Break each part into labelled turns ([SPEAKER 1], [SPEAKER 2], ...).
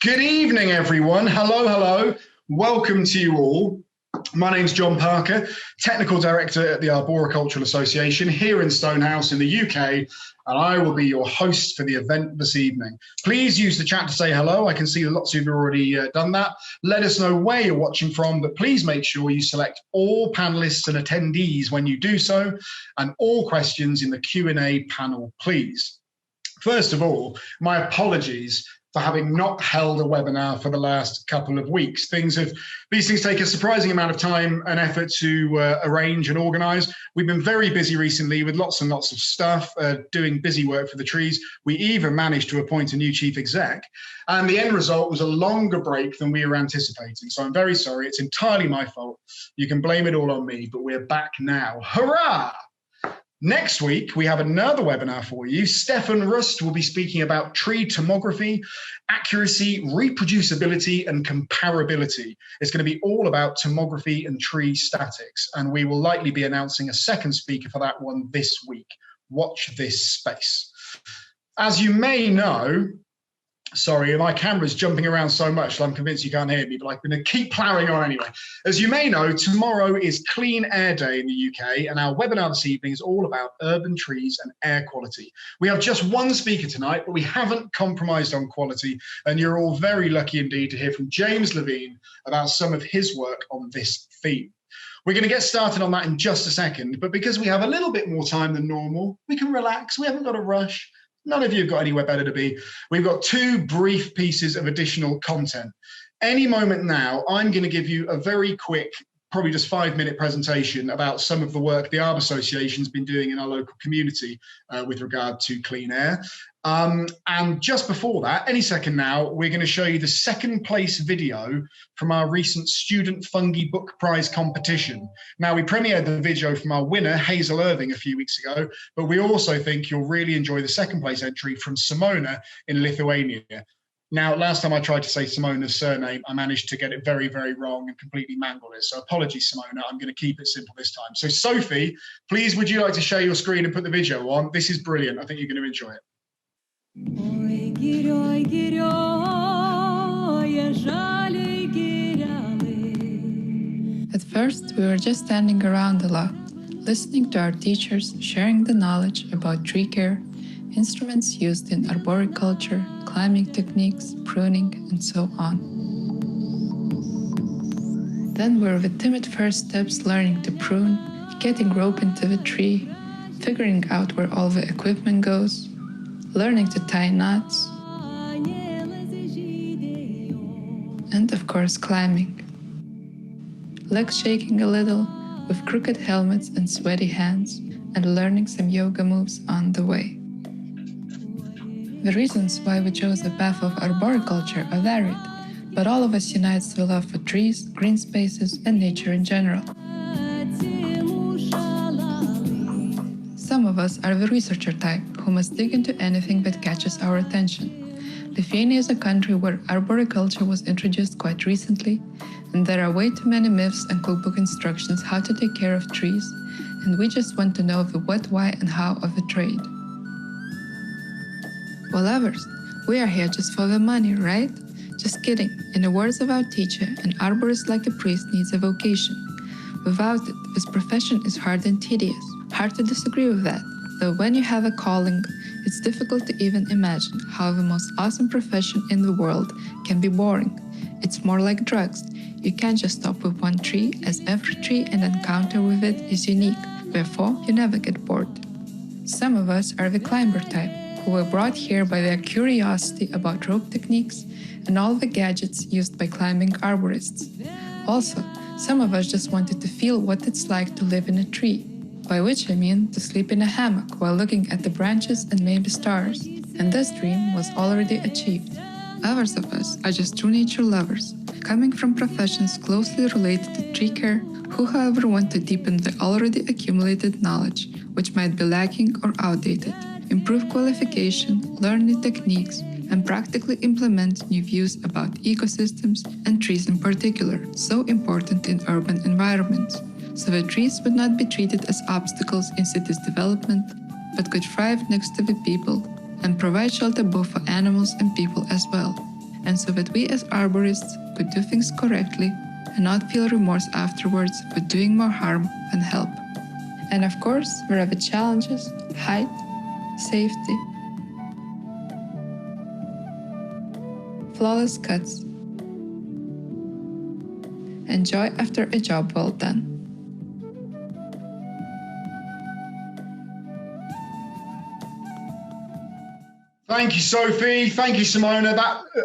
[SPEAKER 1] Good evening, everyone. Hello, hello. Welcome to you all. My name's John Parker, Technical Director at the Arboricultural Association here in Stonehouse in the UK, and I will be your host for the event this evening. Please use the chat to say hello. I can see that lots of you have already done that. Let us know where you're watching from, but please make sure you select all panelists and attendees when you do so, and all questions in the Q&A panel, please. First of all, my apologies for having not held a webinar for the last couple of weeks. These things take a surprising amount of time and effort to arrange and organize. We've been very busy recently with lots and lots of stuff, doing busy work for the trees. We even managed to appoint a new chief exec, and the end result was a longer break than we were anticipating. So I'm very sorry, it's entirely my fault. You can blame it all on me, but we're back now. Hurrah! Next week, we have another webinar for you. Stefan Rust will be speaking about tree tomography, accuracy, reproducibility, and comparability. It's going to be all about tomography and tree statics, and we will likely be announcing a second speaker for that one this week. Watch this space. As you may know, sorry, my camera's jumping around so much that I'm convinced you can't hear me, but I'm going to keep plowing on anyway. As you may know, tomorrow is Clean Air Day in the UK, and our webinar this evening is all about urban trees and air quality. We have just one speaker tonight, but we haven't compromised on quality, and you're all very lucky indeed to hear from James Levine about some of his work on this theme. We're going to get started on that in just a second, but because we have a little bit more time than normal, we can relax. We haven't got to rush. None of you have got anywhere better to be. We've got two brief pieces of additional content. Any moment now, I'm going to give you a very quick, probably just 5-minute presentation about some of the work the Arb Association's been doing in our local community with regard to clean air. And just before that, any second now, we're going to show you the second place video from our recent Student Fungi Book Prize competition. Now, we premiered the video from our winner, Hazel Irving, a few weeks ago, but we also think you'll really enjoy the second place entry from Simona in Lithuania. Now, last time I tried to say Simona's surname, I managed to get it very, very wrong and completely mangled it. So apologies, Simona. I'm going to keep it simple this time. So Sophie, please, would you like to share your screen and put the video on? This is brilliant. I think you're going to enjoy it.
[SPEAKER 2] At first, we were just standing around a lot, listening to our teachers sharing the knowledge about tree care, instruments used in arboriculture, climbing techniques, pruning, and so on. Then we were with timid first steps learning to prune, getting rope into the tree, figuring out where all the equipment goes, learning to tie knots, and of course climbing. Legs shaking a little, with crooked helmets and sweaty hands, and learning some yoga moves on the way. The reasons why we chose the path of arboriculture are varied, but all of us unites the love for trees, green spaces, and nature in general. Some of us are the researcher type, who must dig into anything that catches our attention. Lithuania is a country where arboriculture was introduced quite recently, and there are way too many myths and cookbook instructions how to take care of trees, and we just want to know the what, why, and how of the trade. While others, we are here just for the money, right? Just kidding. In the words of our teacher, an arborist like a priest needs a vocation. Without it, this profession is hard and tedious. Hard to disagree with that, though when you have a calling, it's difficult to even imagine how the most awesome profession in the world can be boring. It's more like drugs. You can't just stop with one tree, as every tree and encounter with it is unique. Therefore, you never get bored. Some of us are the climber type, who were brought here by their curiosity about rope techniques and all the gadgets used by climbing arborists. Also, some of us just wanted to feel what it's like to live in a tree, by which I mean to sleep in a hammock while looking at the branches and maybe stars. And this dream was already achieved. Others of us are just true nature lovers, coming from professions closely related to tree care, who however want to deepen the already accumulated knowledge, which might be lacking or outdated, improve qualification, learn new techniques, and practically implement new views about ecosystems and trees in particular, so important in urban environments, so that trees would not be treated as obstacles in cities' development, but could thrive next to the people and provide shelter both for animals and people as well. and so that we as arborists could do things correctly and not feel remorse afterwards for doing more harm than help. And of course, wherever challenges, height, safety, flawless cuts, and joy after a job well done.
[SPEAKER 1] Thank you, Sophie. Thank you, Simona.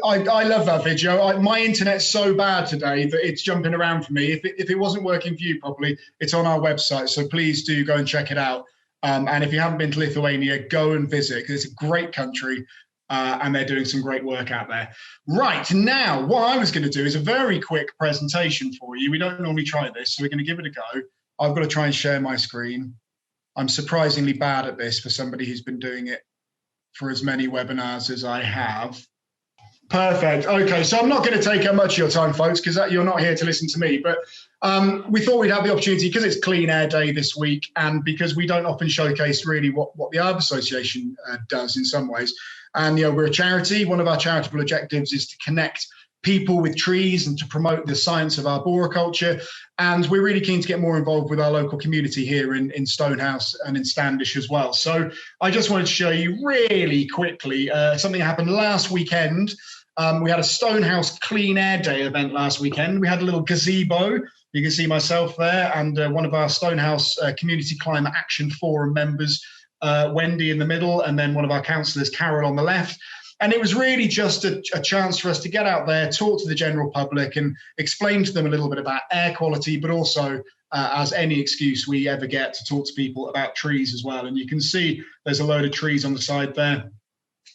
[SPEAKER 1] I love that video. My internet's so bad today that it's jumping around for me. If it wasn't working for you properly, it's on our website, so please do go and check it out. And if you haven't been to Lithuania, go and visit, because it's a great country and they're doing some great work out there. Right, now, what I was going to do is a very quick presentation for you. We don't normally try this, so we're going to give it a go. I've got to try and share my screen. I'm surprisingly bad at this for somebody who's been doing it for as many webinars as I have. Perfect. Okay, so I'm not going to take up much of your time, folks, because you're not here to listen to me. But we thought we'd have the opportunity, because it's Clean Air Day this week, and because we don't often showcase really what the Arbor Association does in some ways. And we're a charity. One of our charitable objectives is to connect people with trees and to promote the science of arboriculture. And we're really keen to get more involved with our local community here in Stonehouse and in Standish as well. So I just wanted to show you really quickly something that happened last weekend. We had a Stonehouse Clean Air Day event last weekend. We had a little gazebo. You can see myself there and one of our Stonehouse Community Climate Action Forum members, Wendy in the middle, and then one of our councillors, Carol, on the left. And it was really just a chance for us to get out there, talk to the general public and explain to them a little bit about air quality, but also as any excuse we ever get to talk to people about trees as well. And you can see there's a load of trees on the side there.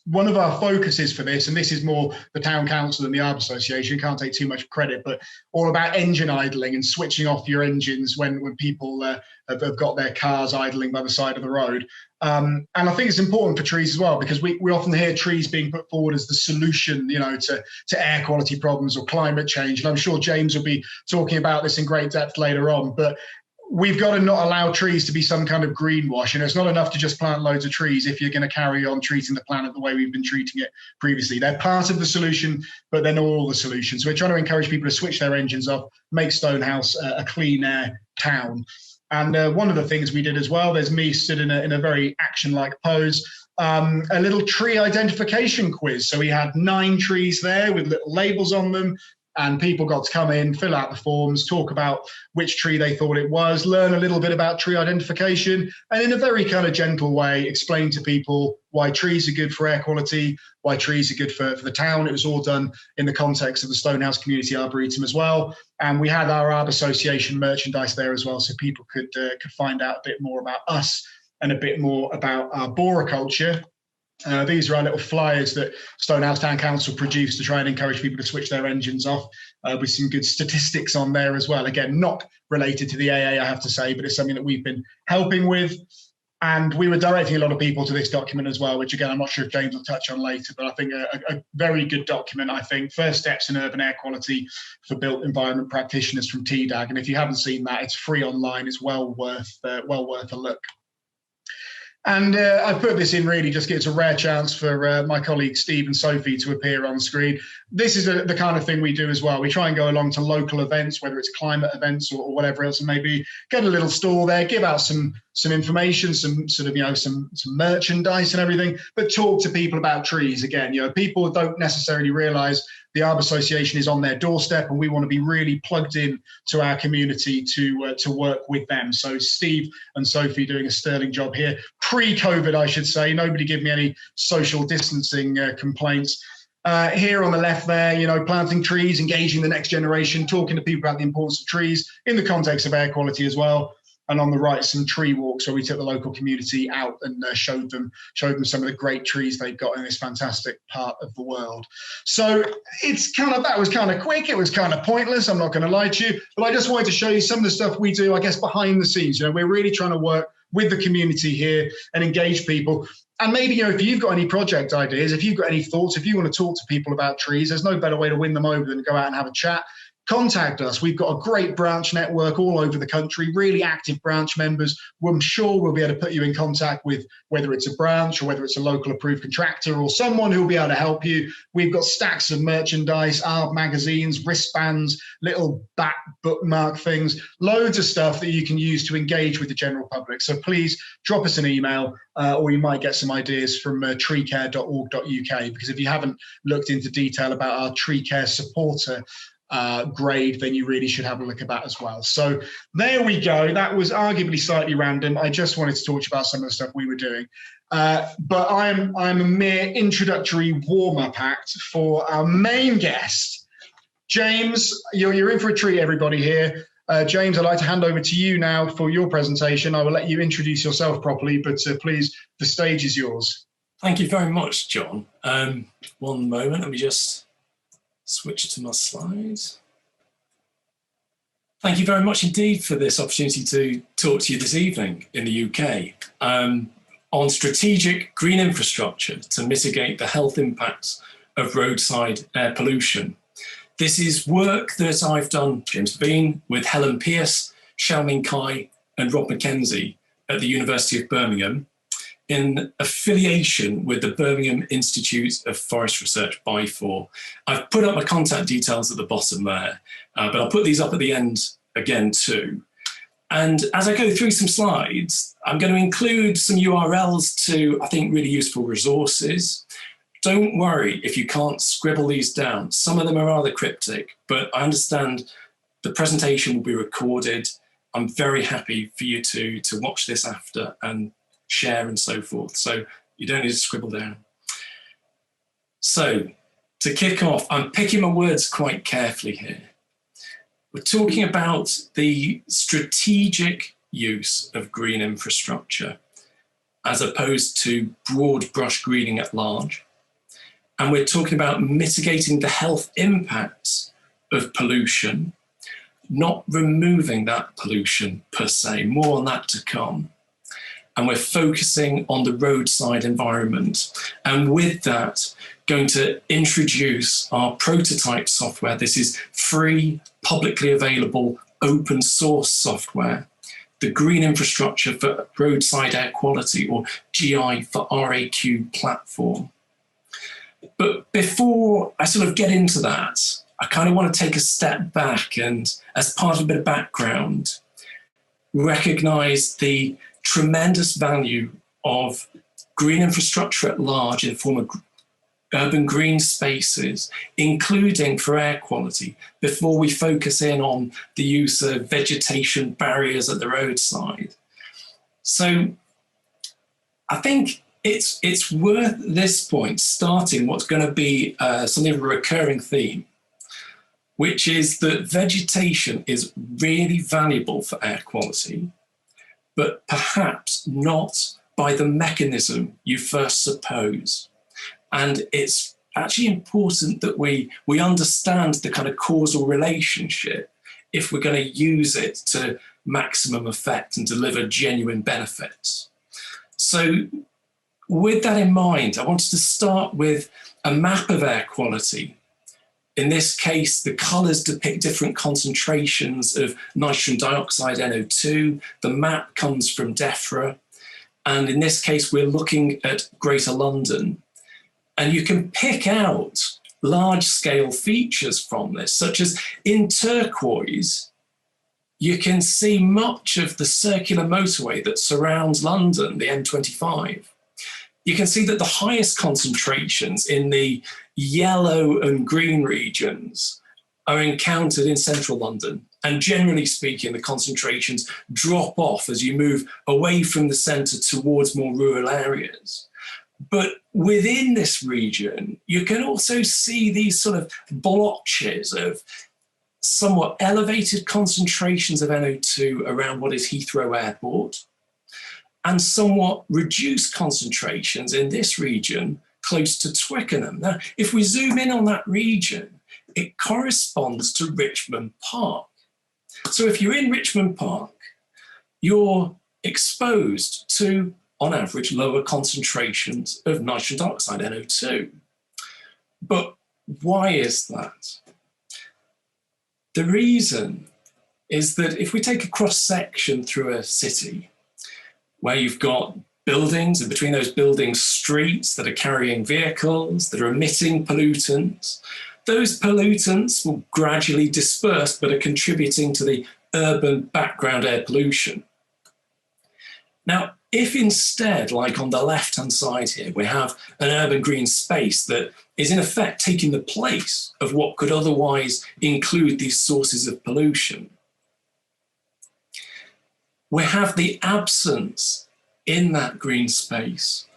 [SPEAKER 1] One of our focuses for this, and this is more the town council and the Arbor Association, can't take too much credit, but all about engine idling and switching off your engines when people have got their cars idling by the side of the road. And I think it's important for trees as well, because we often hear trees being put forward as the solution, to air quality problems or climate change. And I'm sure James will be talking about this in great depth later on, but we've got to not allow trees to be some kind of greenwash. It's not enough to just plant loads of trees if you're going to carry on treating the planet the way we've been treating it previously. They're part of the solution, but they're not all the solution. So we're trying to encourage people to switch their engines off, make Stonehouse a clean air town. And one of the things we did as well, there's me stood in a very action-like pose, a little tree identification quiz. So we had 9 trees there with little labels on them, and people got to come in, fill out the forms, talk about which tree they thought it was, learn a little bit about tree identification, and in a very kind of gentle way, explain to people why trees are good for air quality, why trees are good for the town. It was all done in the context of the Stonehouse Community Arboretum as well. And we had our Arbor Association merchandise there as well, so people could find out a bit more about us and a bit more about arboriculture. These are our little flyers that Stonehouse Town Council produced to try and encourage people to switch their engines off, with some good statistics on there as well. Again, not related to the AA, I have to say, but it's something that we've been helping with. And we were directing a lot of people to this document as well, which again, I'm not sure if James will touch on later, but I think a very good document, I think, First Steps in Urban Air Quality for Built Environment Practitioners from TDAG. And if you haven't seen that, it's free online. It's well worth a look. And I put this in really just it's a rare chance for my colleagues Steve and Sophie to appear on screen. This is the kind of thing we do as well. We try and go along to local events, whether it's climate events or whatever else, and maybe get a little stall there, give out some information, some sort of some merchandise and everything, but talk to people about trees. Again, people don't necessarily realise the Arbor Association is on their doorstep, and we want to be really plugged in to our community to work with them. So Steve and Sophie doing a sterling job here. Pre-COVID, I should say. Nobody give me any social distancing complaints. Here on the left there, planting trees, engaging the next generation, talking to people about the importance of trees in the context of air quality as well. And on the right, some tree walks where we took the local community out and showed them some of the great trees they've got in this fantastic part of the world. So that was kind of quick. It was kind of pointless. I'm not going to lie to you, but I just wanted to show you some of the stuff we do, I guess, behind the scenes. We're really trying to work with the community here and engage people. And maybe, if you've got any project ideas, if you've got any thoughts, if you want to talk to people about trees, there's no better way to win them over than to go out and have a chat. contact us. We've got a great branch network all over the country, really active branch members. I'm sure we'll be able to put you in contact with whether it's a branch or whether it's a local approved contractor or someone who'll be able to help you. We've got stacks of merchandise, art magazines, wristbands, little back bookmark things, loads of stuff that you can use to engage with the general public. So please drop us an email, or you might get some ideas from treecare.org.uk, because if you haven't looked into detail about our tree care supporter grade, then you really should have a look at that as well. So there we go. That was arguably slightly random. I just wanted to talk to you about some of the stuff we were doing. But I'm a mere introductory warm-up act for our main guest. James, you're in for a treat, everybody here. James, I'd like to hand over to you now for your presentation. I will let you introduce yourself properly, but please, the stage is yours.
[SPEAKER 3] Thank you very much, John. One moment, let me just switch to my slides. Thank you very much indeed for this opportunity to talk to you this evening in the UK on strategic green infrastructure to mitigate the health impacts of roadside air pollution. This is work that I've done, James Levine, with Helen Pearce, Xiaoming Kai and Rob Mackenzie at the University of Birmingham in affiliation with the Birmingham Institute of Forest Research, BIFOR. I've put up my contact details at the bottom there, but I'll put these up at the end again too. And as I go through some slides, I'm going to include some URLs to, I think, really useful resources. Don't worry if you can't scribble these down. Some of them are rather cryptic, but I understand the presentation will be recorded. I'm very happy for you to watch this after and share and so forth. So you don't need to scribble down. So to kick off, I'm picking my words quite carefully here. We're talking about the strategic use of green infrastructure as opposed to broad brush greening at large. And we're talking about mitigating the health impacts of pollution, not removing that pollution per se, more on that to come. And we're focusing on the roadside environment. And with that, going to introduce our prototype software. This is free, publicly available, open source software, the Green Infrastructure for Roadside Air Quality, or GI for RAQ platform. But before I sort of get into that, I kind of want to take a step back and, as part of a bit of background, recognize the tremendous value of green infrastructure at large in the form of urban green spaces, including for air quality, before we focus in on the use of vegetation barriers at the roadside. So I think it's worth at this point starting what's going to be something of a recurring theme, which is that vegetation is really valuable for air quality, but perhaps not by the mechanism you first suppose. And it's actually important that we understand the kind of causal relationship if we're going to use it to maximum effect and deliver genuine benefits. So with that in mind, I wanted to start with a map of air quality. In this case, the colours depict different concentrations of nitrogen dioxide, NO2. The map comes from DEFRA. And in this case, we're looking at Greater London. And you can pick out large-scale features from this, such as in turquoise, you can see much of the circular motorway that surrounds London, the M25. You can see that the highest concentrations in the yellow and green regions are encountered in central London. And generally speaking, the concentrations drop off as you move away from the centre towards more rural areas. But within this region, you can also see these sort of blotches of somewhat elevated concentrations of NO2 around what is Heathrow Airport, and somewhat reduced concentrations in this region close to Twickenham. Now, if we zoom in on that region, it corresponds to Richmond Park. So if you're in Richmond Park, you're exposed to, on average, lower concentrations of nitrogen dioxide, NO2. But why is that? The reason is that if we take a cross-section through a city where you've got buildings, and between those buildings, streets that are carrying vehicles, that are emitting pollutants, those pollutants will gradually disperse but are contributing to the urban background air pollution. Now, if instead, like on the left-hand side here, we have an urban green space that is in effect taking the place of what could otherwise include these sources of pollution, we have the absence in that green space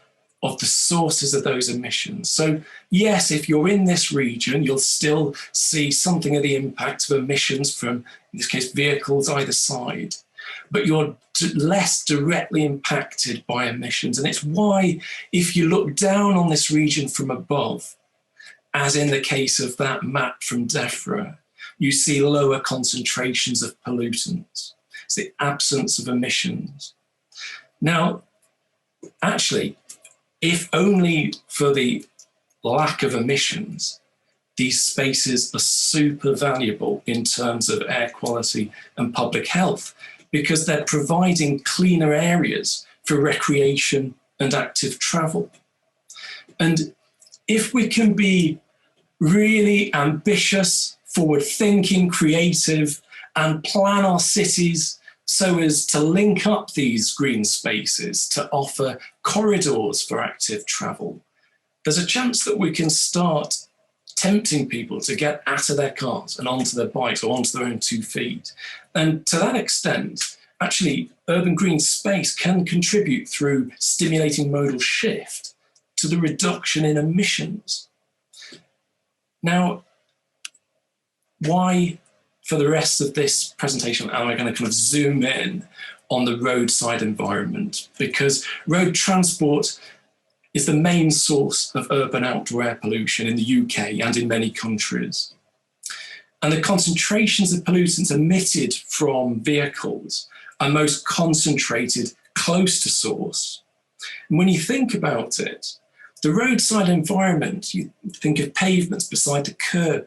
[SPEAKER 3] of the sources of those emissions. So yes, if you're in this region, you'll still see something of the impact of emissions from, in this case, vehicles either side, but you're less directly impacted by emissions. And it's why, if you look down on this region from above, as in the case of that map from DEFRA, you see lower concentrations of pollutants. It's the absence of emissions. Now, actually, if only for the lack of emissions, these spaces are super valuable in terms of air quality and public health, because they're providing cleaner areas for recreation and active travel. And if we can be really ambitious, forward-thinking, creative, and plan our cities so as to link up these green spaces to offer corridors for active travel, there's a chance that we can start tempting people to get out of their cars and onto their bikes or onto their own 2 feet. And to that extent, actually, urban green space can contribute through stimulating modal shift to the reduction in emissions. Now, why, for the rest of this presentation, am I going to kind of zoom in on the roadside environment? Because road transport is the main source of urban outdoor air pollution in the UK and in many countries. And the concentrations of pollutants emitted from vehicles are most concentrated close to source. And when you think about it, the roadside environment, you think of pavements beside the curb,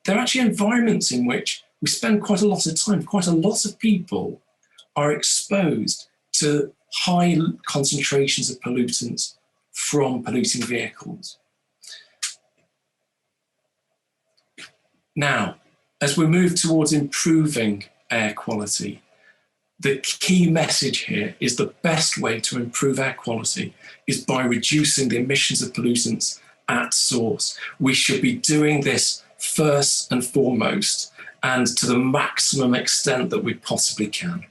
[SPEAKER 3] they're actually environments in which we spend quite a lot of time. Quite a lot of people are exposed to high concentrations of pollutants from polluting vehicles. Now, as we move towards improving air quality, the key message here is the best way to improve air quality is by reducing the emissions of pollutants at source. We should be doing this first and foremost, and to the maximum extent that we possibly can.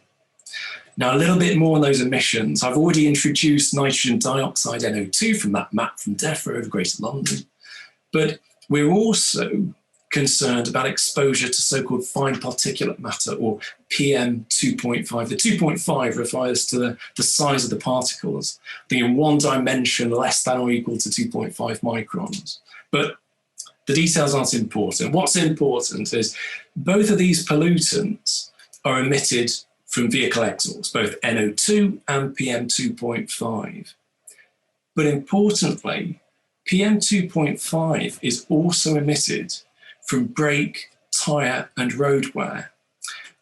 [SPEAKER 3] Now, a little bit more on those emissions. I've already introduced nitrogen dioxide, NO2, from that map from DEFRA over Greater London, but we're also concerned about exposure to so-called fine particulate matter, or PM 2.5. The 2.5 refers to the size of the particles, in one dimension less than or equal to 2.5 microns. But the details aren't important. What's important is both of these pollutants are emitted from vehicle exhaust, both NO2 and PM 2.5. But importantly, PM 2.5 is also emitted from brake, tyre and road wear.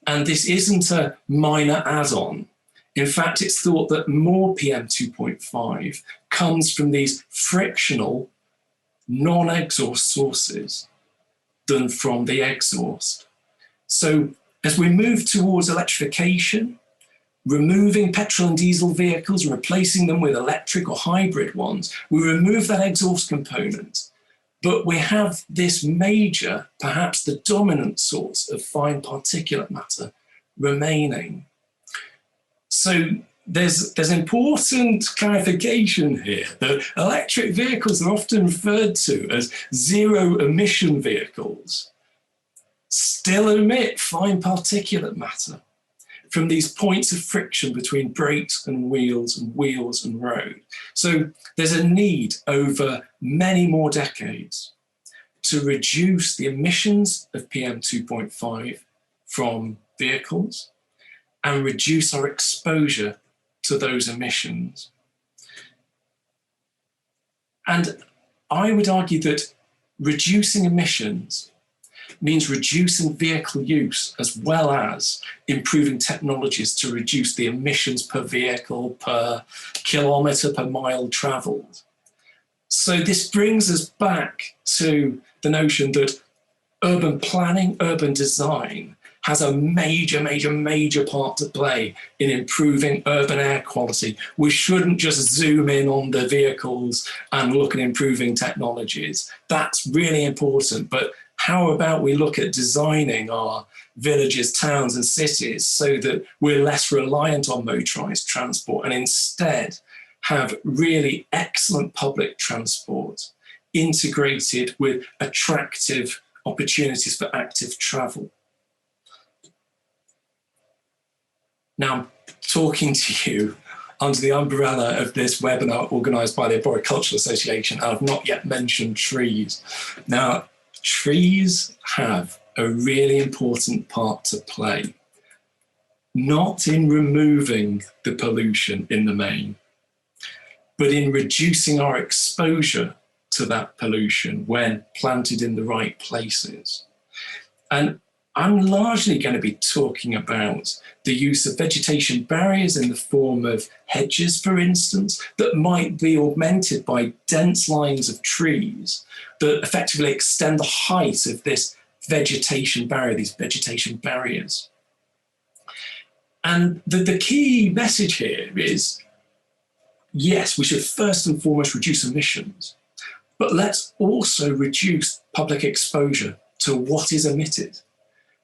[SPEAKER 3] And this isn't a minor add-on. In fact, it's thought that more PM 2.5 comes from these frictional non-exhaust sources than from the exhaust. So as we move towards electrification, removing petrol and diesel vehicles and replacing them with electric or hybrid ones, we remove that exhaust component. But we have this major, perhaps the dominant source of fine particulate matter remaining. So there's important clarification here that electric vehicles are often referred to as zero emission vehicles, still emit fine particulate matter from these points of friction between brakes and wheels and road. So there's a need over many more decades to reduce the emissions of PM 2.5 from vehicles and reduce our exposure to those emissions. And I would argue that reducing emissions means reducing vehicle use as well as improving technologies to reduce the emissions per vehicle, per kilometre, per mile travelled. So this brings us back to the notion that urban planning, urban design has a major part to play in improving urban air quality. We shouldn't just zoom in on the vehicles and look at improving technologies. That's really important, but how about we look at designing our villages, towns and cities so that we're less reliant on motorised transport and instead have really excellent public transport integrated with attractive opportunities for active travel. Now, I'm talking to you under the umbrella of this webinar organised by the Arboricultural Association, and I've not yet mentioned trees. Now, trees have a really important part to play, not in removing the pollution in the main, but in reducing our exposure to that pollution when planted in the right places. And I'm largely going to be talking about the use of vegetation barriers in the form of hedges, for instance, that might be augmented by dense lines of trees that effectively extend the height of this vegetation barrier, these vegetation barriers. And the key message here is, yes, we should first and foremost reduce emissions, but let's also reduce public exposure to what is emitted,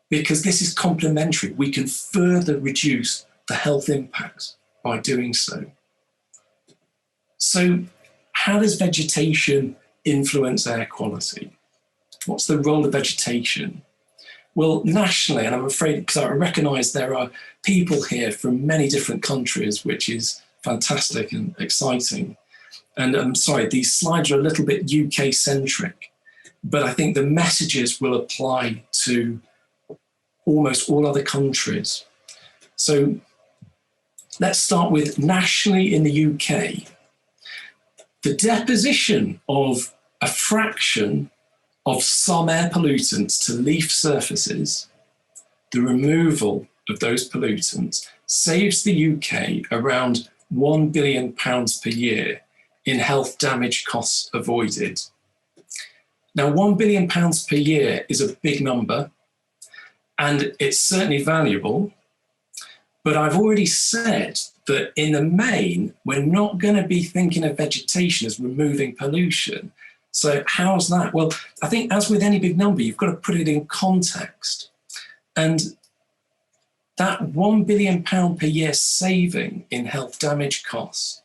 [SPEAKER 3] because this is complementary. We can further reduce the health impacts by doing so. So how does vegetation influence air quality? What's the role of vegetation? Well, nationally, and I'm afraid because I recognise there are people here from many different countries, which is fantastic and exciting. And I'm sorry, these slides are a little bit UK-centric, but I think the messages will apply to almost all other countries. So let's start with nationally in the UK. The deposition of a fraction of some air pollutants to leaf surfaces, the removal of those pollutants, saves the UK around £1 billion per year in health damage costs avoided. Now, £1 billion per year is a big number, and it's certainly valuable, but I've already said that in the main, we're not going to be thinking of vegetation as removing pollution. So how's that? Well, I think as with any big number, you've got to put it in context. And that £1 billion per year saving in health damage costs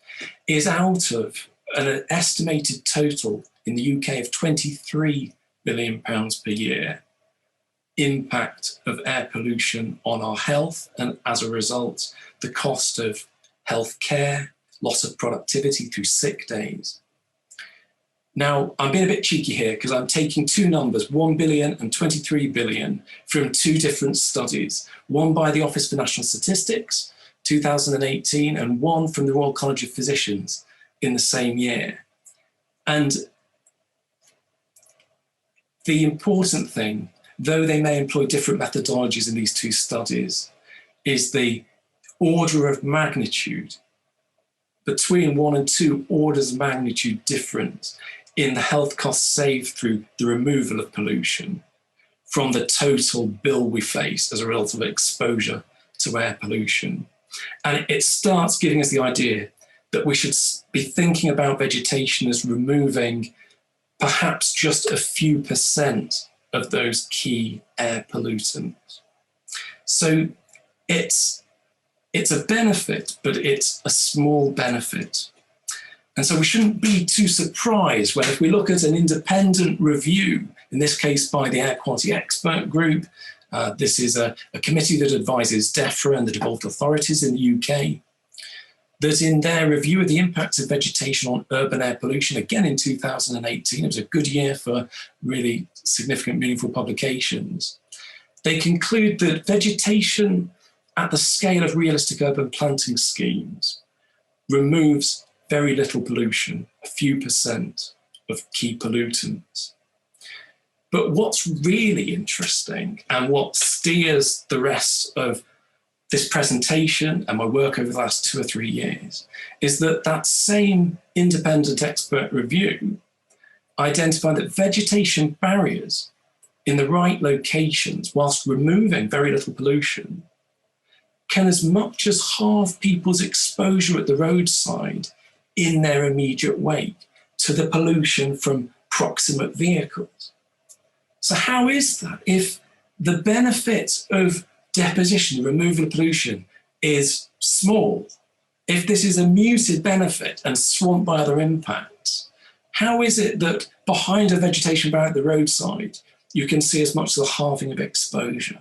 [SPEAKER 3] is out of an estimated total in the UK of £23 billion per year impact of air pollution on our health, and as a result, the cost of health care, loss of productivity through sick days. Now, I'm being a bit cheeky here because I'm taking two numbers, 1 billion and 23 billion, from two different studies, one by the Office for National Statistics, 2018, and one from the Royal College of Physicians in the same year. And the important thing, though they may employ different methodologies in these two studies, is the order of magnitude, between 1 and 2 orders of magnitude difference in the health costs saved through the removal of pollution from the total bill we face as a result of exposure to air pollution. And it starts giving us the idea that we should be thinking about vegetation as removing perhaps just a few % of those key air pollutants. So it's a benefit, but it's a small benefit. And so we shouldn't be too surprised when, if we look at an independent review, in this case by the Air Quality Expert Group, this is a committee that advises DEFRA and the devolved authorities in the UK, that in their review of the impacts of vegetation on urban air pollution, again in 2018, it was a good year for really significant, meaningful publications, they conclude that vegetation at the scale of realistic urban planting schemes removes very little pollution, a few % of key pollutants. But what's really interesting and what steers the rest of this presentation and my work over the last 2 or 3 years is that that same independent expert review identified that vegetation barriers in the right locations, whilst removing very little pollution, can as much as halve people's exposure at the roadside in their immediate wake to the pollution from proximate vehicles. So how is that? If the benefit of deposition, the removal of pollution, is small, if this is a muted benefit and swamped by other impacts, how is it that behind a vegetation barrier at the roadside, you can see as much as a halving of exposure?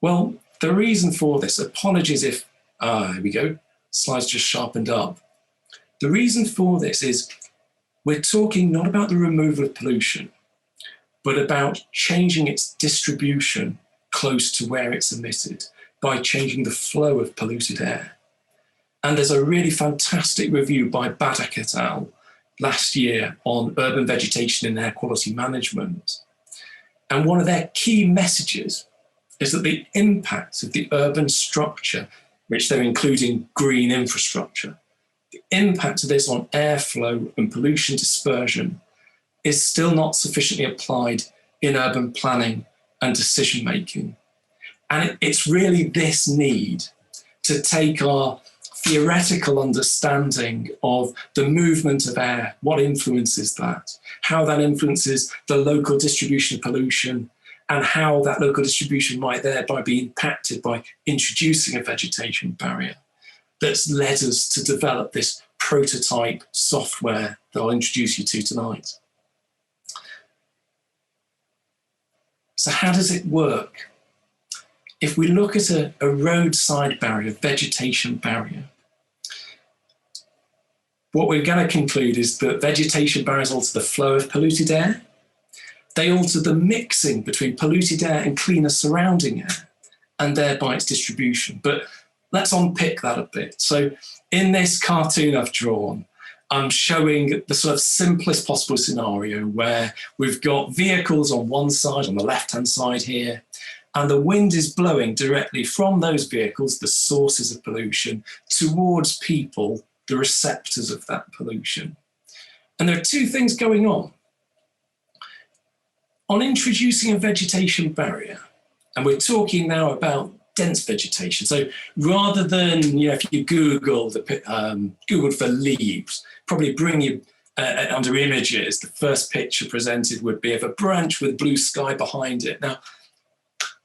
[SPEAKER 3] Well, the reason for this, apologies if, here we go, slides just sharpened up. The reason for this is we're talking not about the removal of pollution, but about changing its distribution close to where it's emitted by changing the flow of polluted air. And there's a really fantastic review by Baddock et al. Last year on urban vegetation and air quality management. And one of their key messages is that the impacts of the urban structure, which they're including green infrastructure, the impact of this on airflow and pollution dispersion is still not sufficiently applied in urban planning and decision making. And it's really this need to take our theoretical understanding of the movement of air, what influences that, how that influences the local distribution of pollution, and how that local distribution might thereby be impacted by introducing a vegetation barrier, that's led us to develop this prototype software that I'll introduce you to tonight. So how does it work? If we look at a roadside barrier, vegetation barrier, what we're going to conclude is that vegetation barriers alter the flow of polluted air. They alter the mixing between polluted air and cleaner surrounding air, and thereby its distribution. But let's unpick that a bit. So in this cartoon I've drawn, I'm showing the sort of simplest possible scenario where we've got vehicles on one side, on the left-hand side here, and the wind is blowing directly from those vehicles, the sources of pollution, towards people, the receptors of that pollution. And there are two things going on. On introducing a vegetation barrier, and we're talking now about dense vegetation. So rather than, if you Google Googled for leaves, probably bring you under images, the first picture presented would be of a branch with blue sky behind it. Now,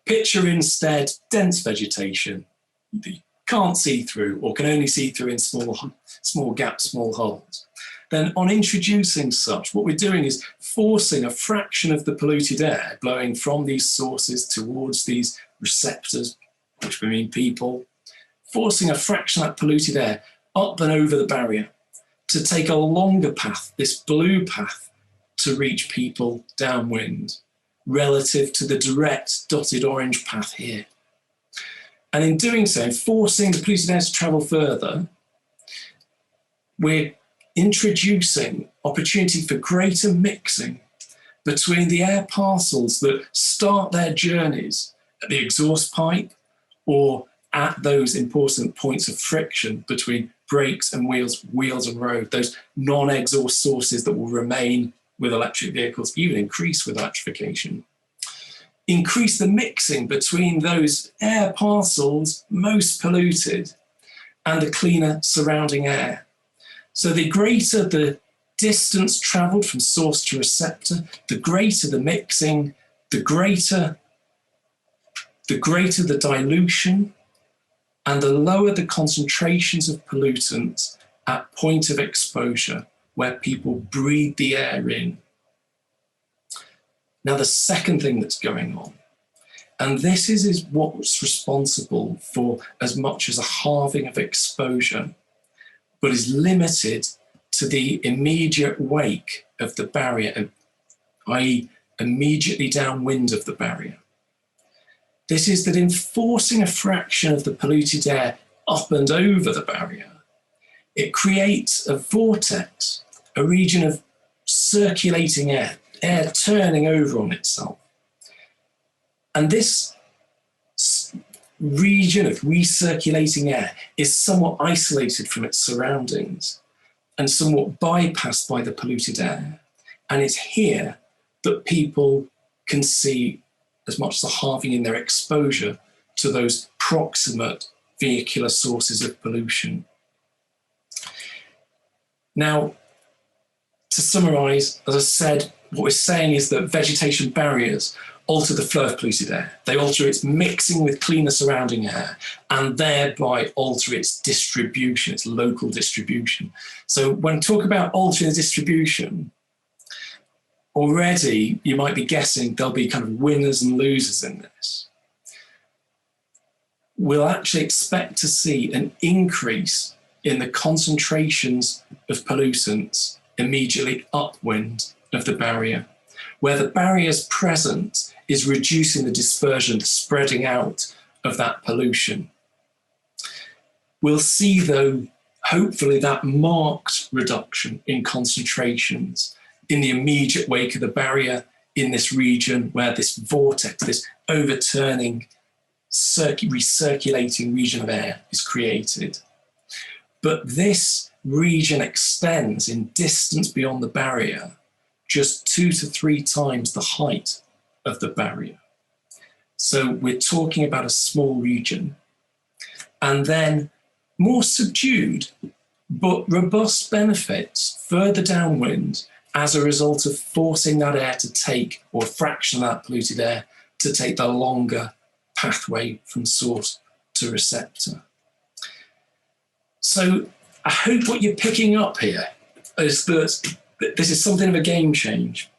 [SPEAKER 3] picture instead dense vegetation that you can't see through or can only see through in small gaps, small holes. Then on introducing such, what we're doing is forcing a fraction of the polluted air blowing from these sources towards these receptors, which we mean people, forcing a fraction of that polluted air up and over the barrier to take a longer path, this blue path, to reach people downwind, relative to the direct dotted orange path here. And in doing so, forcing the polluted air to travel further, we're introducing opportunity for greater mixing between the air parcels that start their journeys at the exhaust pipe or at those important points of friction between brakes and wheels and road, those non-exhaust sources that will remain with electric vehicles, even increase with electrification. Increase the mixing between those air parcels most polluted and the cleaner surrounding air. So the greater the distance traveled from source to receptor, the greater the mixing, the greater the dilution, and the lower the concentrations of pollutants at point of exposure where people breathe the air in. Now, the second thing that's going on, and this is what's responsible for as much as a halving of exposure, but is limited to the immediate wake of the barrier, i.e. immediately downwind of the barrier. This is that in forcing a fraction of the polluted air up and over the barrier, it creates a vortex, a region of circulating air, air turning over on itself. And this region of recirculating air is somewhat isolated from its surroundings and somewhat bypassed by the polluted air. And it's here that people can see as much as a halving in their exposure to those proximate vehicular sources of pollution. Now, to summarise, as I said, what we're saying is that vegetation barriers alter the flow of polluted air. They alter its mixing with cleaner surrounding air and thereby alter its distribution, its local distribution. So when I talk about altering the distribution, already you might be guessing there'll be kind of winners and losers in this. We'll actually expect to see an increase in the concentrations of pollutants immediately upwind of the barrier, where the barrier's presence is reducing the dispersion, the spreading out of that pollution. We'll see, though, hopefully that marked reduction in concentrations in the immediate wake of the barrier in this region where this vortex, this overturning, recirculating region of air is created. But this region extends in distance beyond the barrier just 2 to 3 times the height of the barrier. So we're talking about a small region. And then more subdued but robust benefits further downwind as a result of forcing that air to take, or a fraction of that polluted air, to take the longer pathway from source to receptor. So I hope what you're picking up here is that this is something of a game change.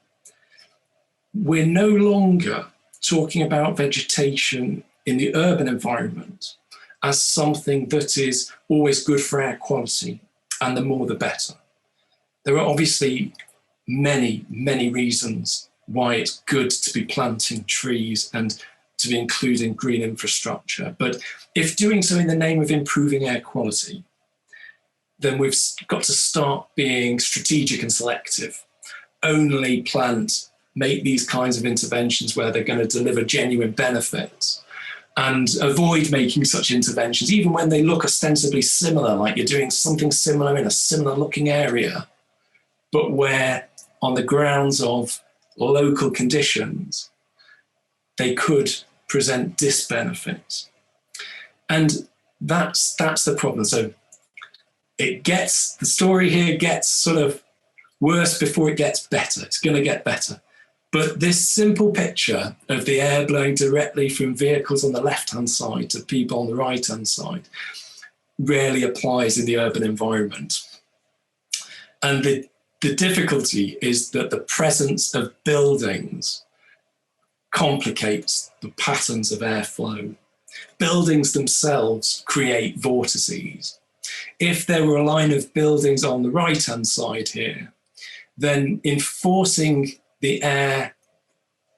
[SPEAKER 3] We're no longer talking about vegetation in the urban environment as something that is always good for air quality, and the more the better. There are obviously many, many reasons why it's good to be planting trees and to be including green infrastructure. But if doing so in the name of improving air quality, then we've got to start being strategic and selective. Only make these kinds of interventions where they're going to deliver genuine benefits, and avoid making such interventions, even when they look ostensibly similar, like you're doing something similar in a similar looking area, but where on the grounds of local conditions, they could present disbenefits. And that's the problem. So the story here gets sort of worse before it gets better. It's going to get better. But this simple picture of the air blowing directly from vehicles on the left-hand side to people on the right-hand side rarely applies in the urban environment. And the difficulty is that the presence of buildings complicates the patterns of airflow. Buildings themselves create vortices. If there were a line of buildings on the right-hand side here, then enforcing the air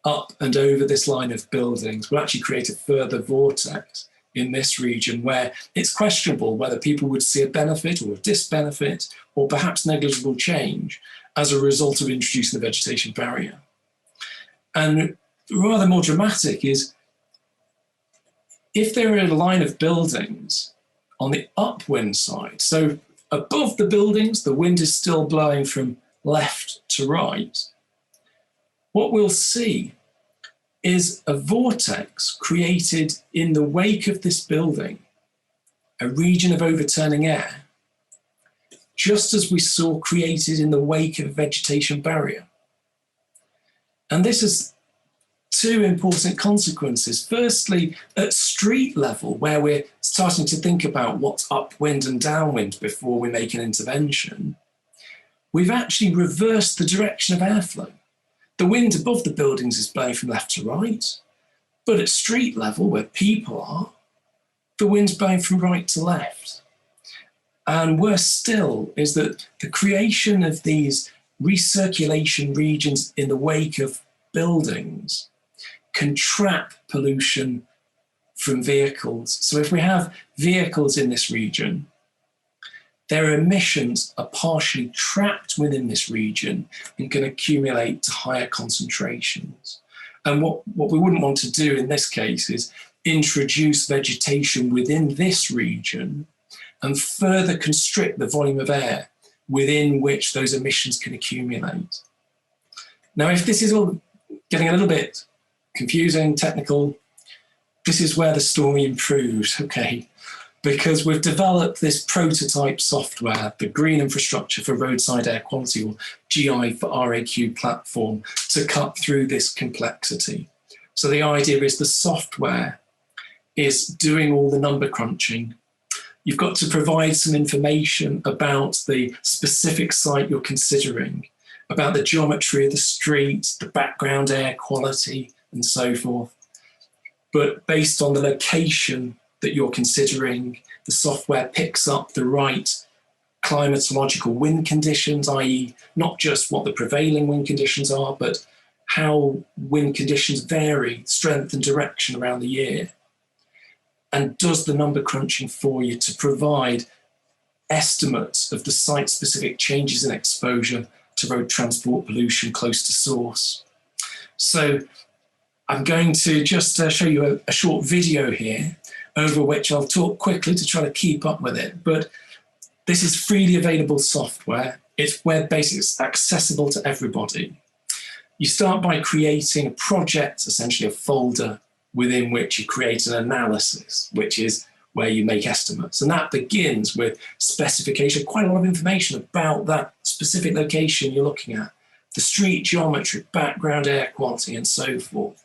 [SPEAKER 3] up and over this line of buildings will actually create a further vortex in this region where it's questionable whether people would see a benefit or a disbenefit or perhaps negligible change as a result of introducing the vegetation barrier. And rather more dramatic is if there are a line of buildings on the upwind side, so above the buildings, the wind is still blowing from left to right, what we'll see is a vortex created in the wake of this building, a region of overturning air, just as we saw created in the wake of a vegetation barrier. And this has 2 important consequences. Firstly, at street level, where we're starting to think about what's upwind and downwind before we make an intervention, we've actually reversed the direction of airflow. The wind above the buildings is blowing from left to right, but at street level, where people are, the wind's blowing from right to left. And worse still is that the creation of these recirculation regions in the wake of buildings can trap pollution from vehicles. So if we have vehicles in this region, their emissions are partially trapped within this region and can accumulate to higher concentrations. And what we wouldn't want to do in this case is introduce vegetation within this region and further constrict the volume of air within which those emissions can accumulate. Now, if this is all getting a little bit confusing, technical, this is where the story improves, okay? Because we've developed this prototype software, the Green Infrastructure for Roadside Air Quality, or GI for RAQ platform, to cut through this complexity. So the idea is the software is doing all the number crunching. You've got to provide some information about the specific site you're considering, about the geometry of the street, the background air quality, and so forth. But based on the location that you're considering, the software picks up the right climatological wind conditions, i.e. not just what the prevailing wind conditions are, but how wind conditions vary, strength and direction around the year, and does the number crunching for you to provide estimates of the site-specific changes in exposure to road transport pollution close to source. So I'm going to just show you a short video here, over which I'll talk quickly to try to keep up with it. But this is freely available software. It's web-based, it's accessible to everybody. You start by creating a project, essentially a folder, within which you create an analysis, which is where you make estimates. And that begins with specification, quite a lot of information about that specific location you're looking at, the street geometry, background air quality, and so forth.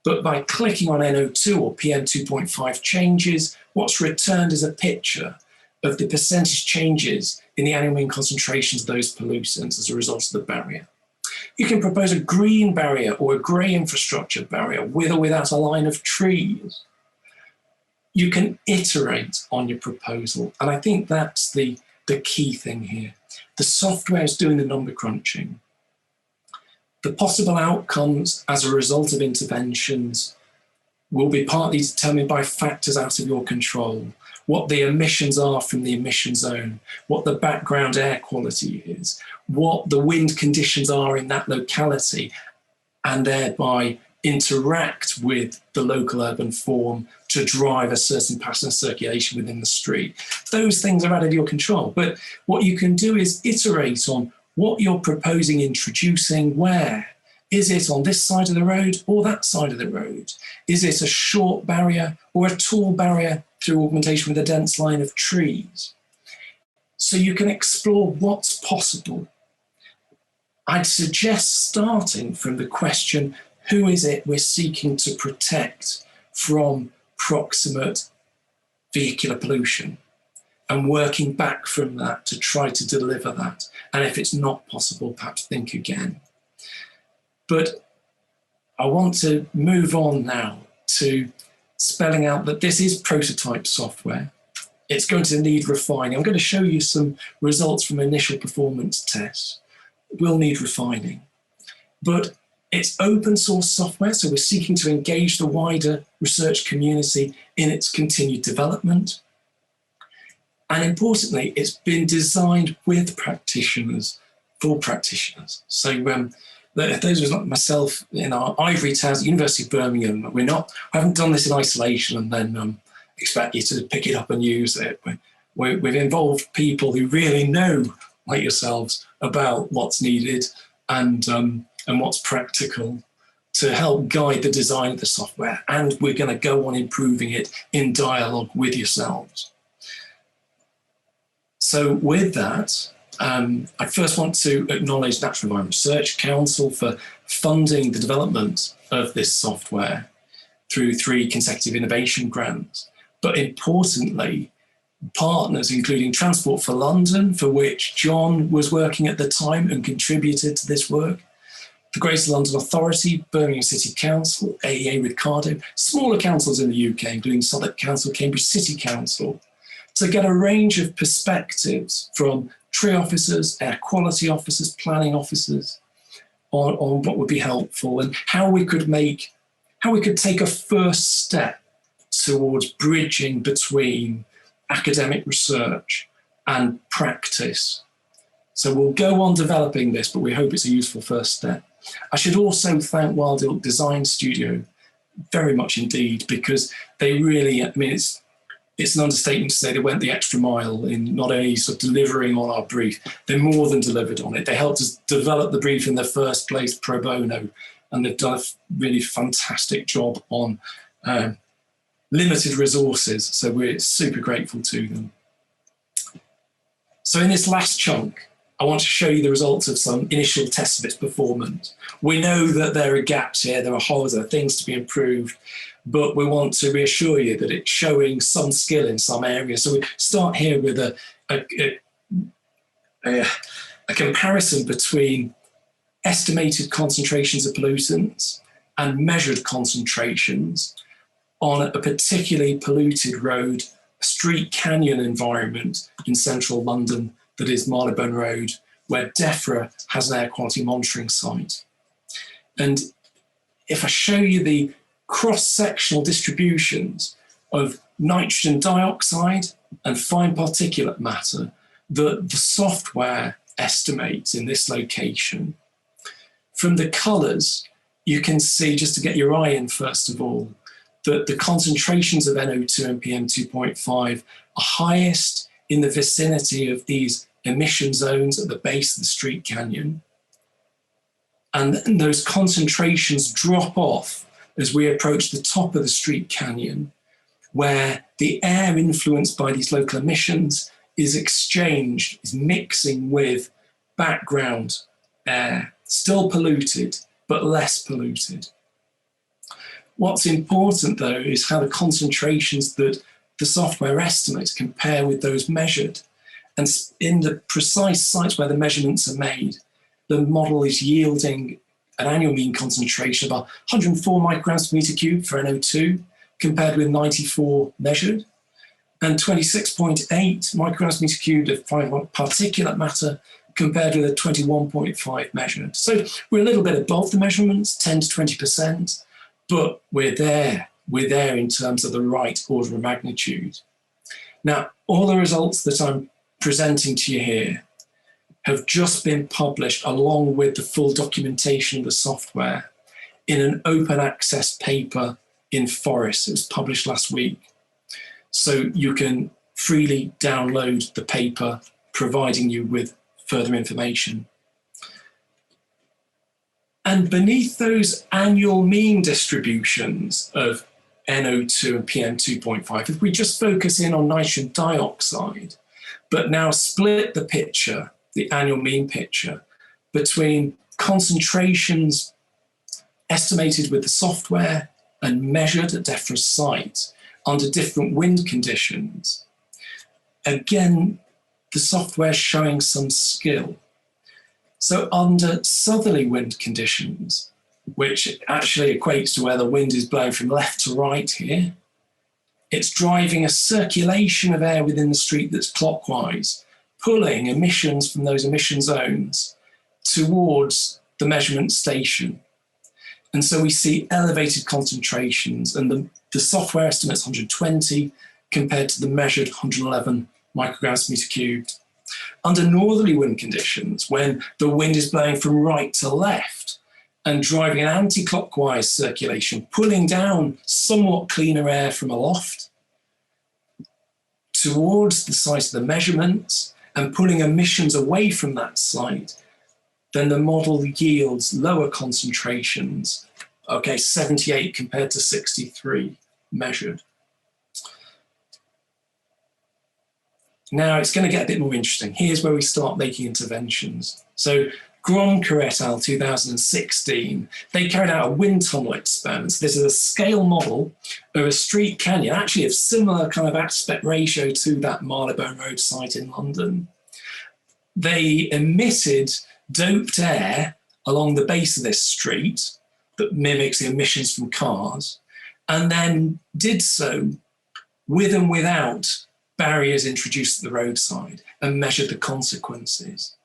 [SPEAKER 3] But by clicking on NO2 or PM2.5 changes, what's returned is a picture of the percentage changes in the annual mean concentrations of those pollutants as a result of the barrier. You can propose a green barrier or a grey infrastructure barrier with or without a line of trees. You can iterate on your proposal, and I think that's the key thing here. The software is doing the number crunching. The possible outcomes as a result of interventions will be partly determined by factors out of your control, what the emissions are from the emission zone, what the background air quality is, what the wind conditions are in that locality, and thereby interact with the local urban form to drive a certain pattern of circulation within the street. Those things are out of your control, but what you can do is iterate on what you're proposing introducing where. Is it on this side of the road or that side of the road? Is it a short barrier or a tall barrier through augmentation with a dense line of trees? So you can explore what's possible. I'd suggest starting from the question, who is it we're seeking to protect from proximate vehicular pollution? And working back from that to try to deliver that. And if it's not possible, perhaps think again. But I want to move on now to spelling out that this is prototype software. It's going to need refining. I'm going to show you some results from initial performance tests. It will need refining. But it's open source software, so we're seeking to engage the wider research community in its continued development. And importantly, it's been designed with practitioners, for practitioners. So those of us like myself in our ivory towers at University of Birmingham, I haven't done this in isolation and then expect you to pick it up and use it. We've involved people who really know, like yourselves, about what's needed and what's practical to help guide the design of the software. And we're going to go on improving it in dialogue with yourselves. So with that, I first want to acknowledge Natural Environment Research Council for funding the development of this software through 3 consecutive innovation grants. But importantly, partners including Transport for London, for which John was working at the time and contributed to this work, the Greater London Authority, Birmingham City Council, AEA Ricardo, smaller councils in the UK, including Southwark Council, Cambridge City Council, to get a range of perspectives from tree officers, air quality officers, planning officers on what would be helpful and how we could take a first step towards bridging between academic research and practice. So we'll go on developing this, but we hope it's a useful first step. I should also thank Wild Ilk Design Studio very much indeed, because they really, I mean, it's an understatement to say they went the extra mile in not only sort of delivering on our brief, they more than delivered on it. They helped us develop the brief in the first place pro bono, and they've done a really fantastic job on limited resources. So we're super grateful to them. So in this last chunk, I want to show you the results of some initial tests of its performance. We know that there are gaps here, there are holes, there are things to be improved, but we want to reassure you that it's showing some skill in some areas. So we start here with a comparison between estimated concentrations of pollutants and measured concentrations on a particularly polluted road, a street canyon environment in central London that is Marylebone Road, where DEFRA has an air quality monitoring site. And if I show you the cross-sectional distributions of nitrogen dioxide and fine particulate matter that the software estimates in this location, from the colours, you can see, just to get your eye in first of all, that the concentrations of NO2 and PM2.5 are highest in the vicinity of these emission zones at the base of the street canyon. And those concentrations drop off as we approach the top of the street canyon, where the air influenced by these local emissions is exchanged, is mixing with background air, still polluted, but less polluted. What's important though is how the concentrations that the software estimates compare with those measured. And in the precise sites where the measurements are made, the model is yielding an annual mean concentration of 104 micrograms per meter cube for NO2, compared with 94 measured, and 26.8 micrograms per meter cube of fine particulate matter, compared with a 21.5 measured. So we're a little bit above the measurements, 10 to 20%, but we're there in terms of the right order of magnitude. Now, all the results that I'm presenting to you here have just been published along with the full documentation of the software in an open access paper in Forest. It was published last week. So you can freely download the paper, providing you with further information. And beneath those annual mean distributions of NO2 and PM2.5, if we just focus in on nitrogen dioxide, but now split the picture, the annual mean picture, between concentrations estimated with the software and measured at DEFRA's site under different wind conditions, again, the software is showing some skill. So under southerly wind conditions, which actually equates to where the wind is blowing from left to right here, it's driving a circulation of air within the street that's clockwise, pulling emissions from those emission zones towards the measurement station. And so we see elevated concentrations, and the software estimates 120 compared to the measured 111 micrograms per meter cubed. Under northerly wind conditions, when the wind is blowing from right to left and driving an anti-clockwise circulation, pulling down somewhat cleaner air from aloft towards the site of the measurements and pulling emissions away from that site, then the model yields lower concentrations, 78 compared to 63 measured. Now it's going to get a bit more interesting. Here's where we start making interventions. So Gromker et al. 2016, they carried out a wind tunnel experiment. So this is a scale model of a street canyon, actually of similar kind of aspect ratio to that Marylebone Road site in London. They emitted doped air along the base of this street that mimics the emissions from cars, and then did so with and without barriers introduced at the roadside and measured the consequences.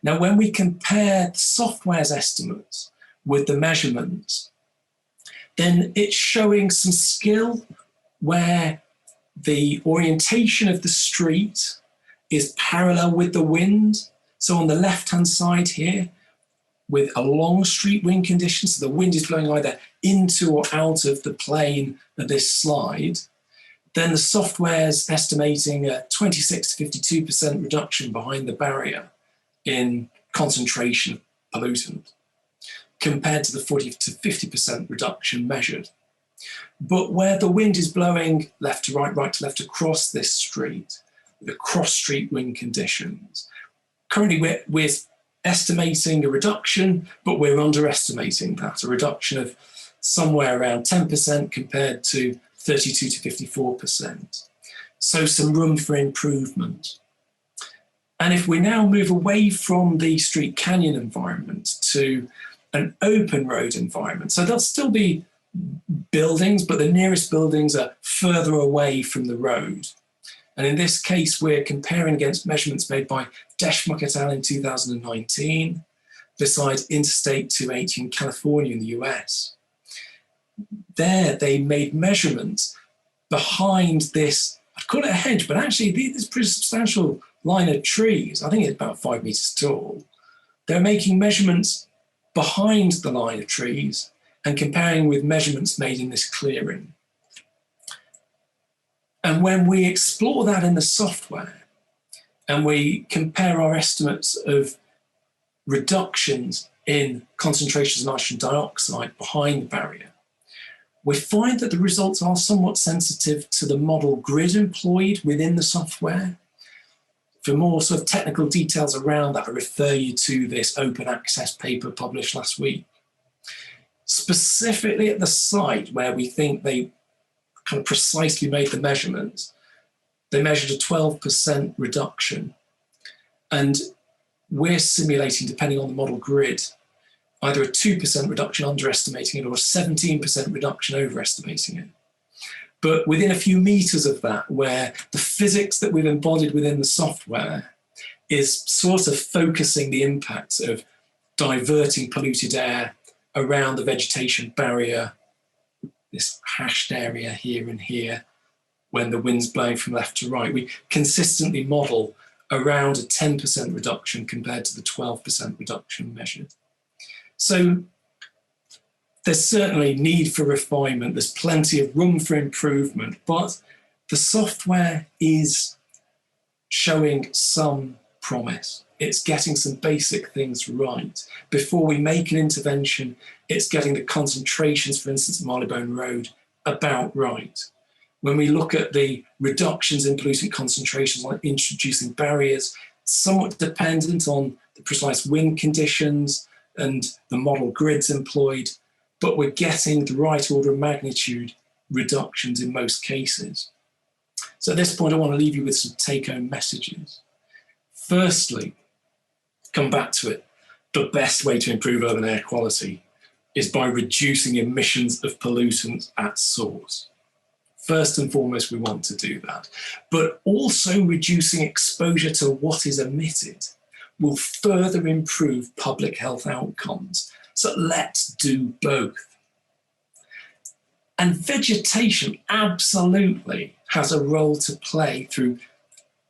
[SPEAKER 3] Now, when we compare the software's estimates with the measurements, then it's showing some skill where the orientation of the street is parallel with the wind. So on the left-hand side here, with a long street wind condition, so the wind is blowing either into or out of the plane of this slide, then the software's estimating a 26 to 52% reduction behind the barrier in concentration of pollutant, compared to the 40 to 50% reduction measured. But where the wind is blowing left to right, right to left across this street, the cross-street wind conditions, currently we're estimating a reduction, but we're underestimating that, a reduction of somewhere around 10% compared to 32 to 54%. So some room for improvement. And if we now move away from the street canyon environment to an open road environment, so there'll still be buildings, but the nearest buildings are further away from the road. And in this case, we're comparing against measurements made by Deschmuck et al. In 2019, beside Interstate 280 in California in the US. There, they made measurements behind this, I'd call it a hedge, but actually this pretty substantial line of trees. I think it's about 5 meters tall. They're making measurements behind the line of trees and comparing with measurements made in this clearing. And when we explore that in the software and we compare our estimates of reductions in concentrations of nitrogen dioxide behind the barrier, we find that the results are somewhat sensitive to the model grid employed within the software. For more sort of technical details around that, I refer you to this open access paper published last week. Specifically at the site where we think they kind of precisely made the measurements, they measured a 12% reduction. And we're simulating, depending on the model grid, either a 2% reduction underestimating it or a 17% reduction overestimating it. But within a few meters of that, where the physics that we've embodied within the software is sort of focusing the impacts of diverting polluted air around the vegetation barrier, this hashed area here and here, when the wind's blowing from left to right, we consistently model around a 10% reduction compared to the 12% reduction measured. So there's certainly need for refinement. There's plenty of room for improvement, but the software is showing some promise. It's getting some basic things right. Before we make an intervention, it's getting the concentrations, for instance, Marylebone Road, about right. When we look at the reductions in pollutant concentrations, like introducing barriers, somewhat dependent on the precise wind conditions and the model grids employed, but we're getting the right order of magnitude reductions in most cases. So at this point, I want to leave you with some take-home messages. Firstly, come back to it, the best way to improve urban air quality is by reducing emissions of pollutants at source. First and foremost, we want to do that. But also reducing exposure to what is emitted will further improve public health outcomes. So let's do both. And vegetation absolutely has a role to play through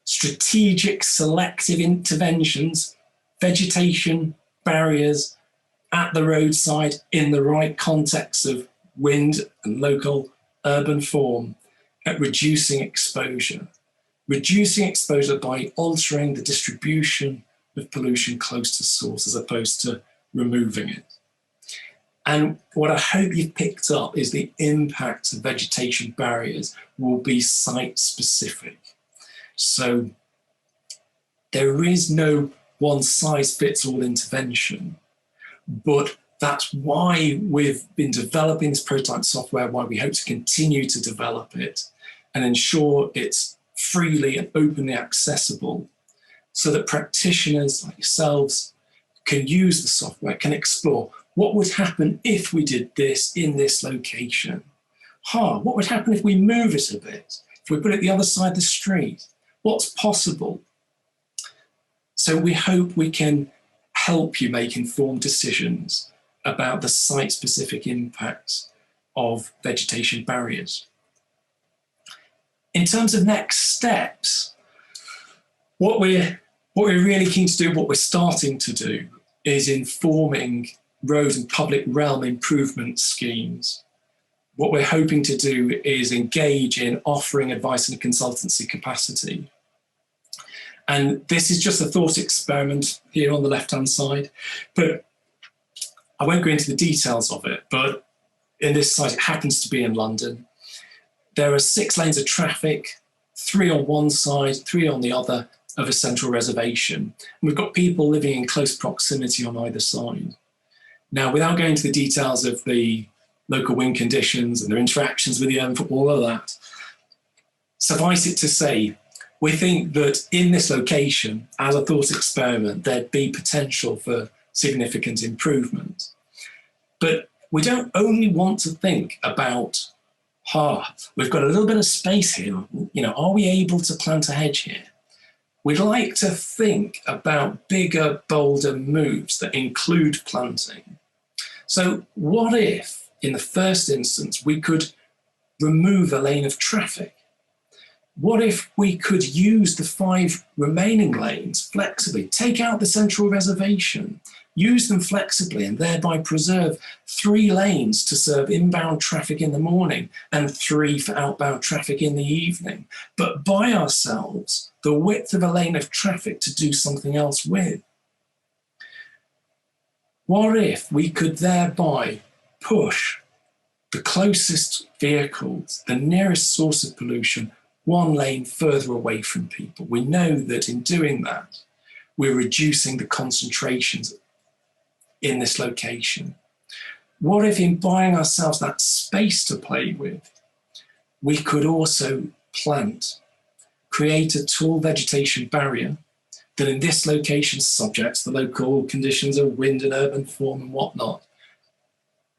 [SPEAKER 3] strategic selective interventions, vegetation, barriers at the roadside in the right context of wind and local urban form at reducing exposure. Reducing exposure by altering the distribution of pollution close to source as opposed to removing it. And what I hope you've picked up is the impact of vegetation barriers will be site-specific. So there is no one-size-fits-all intervention, but that's why we've been developing this prototype software, why we hope to continue to develop it and ensure it's freely and openly accessible so that practitioners like yourselves can use the software, can explore what would happen if we did this in this location. What would happen if we move it a bit? If we put it the other side of the street? What's possible? So we hope we can help you make informed decisions about the site-specific impacts of vegetation barriers. In terms of next steps, What we're really keen to do, what we're starting to do, is informing road and public realm improvement schemes. What we're hoping to do is engage in offering advice in a consultancy capacity. And this is just a thought experiment here on the left-hand side, but I won't go into the details of it, but in this site, it happens to be in London. There are 6 lanes of traffic, 3 on one side, 3 on the other of a central reservation. And we've got people living in close proximity on either side. Now, without going into the details of the local wind conditions and their interactions with the urban, all of that, suffice it to say, we think that in this location, as a thought experiment, there'd be potential for significant improvement. But we don't only want to think about, we've got a little bit of space here, are we able to plant a hedge here? We'd like to think about bigger, bolder moves that include planting. So what if, in the first instance, we could remove a lane of traffic? What if we could use the 5 remaining lanes flexibly, take out the central reservation, use them flexibly and thereby preserve 3 lanes to serve inbound traffic in the morning and 3 for outbound traffic in the evening, but buy ourselves the width of a lane of traffic to do something else with? What if we could thereby push the closest vehicles, the nearest source of pollution, 1 lane further away from people? We know that in doing that, we're reducing the concentrations in this location. What if, in buying ourselves that space to play with, we could also plant, create a tall vegetation barrier that in this location, subject to the local conditions of wind and urban form and whatnot,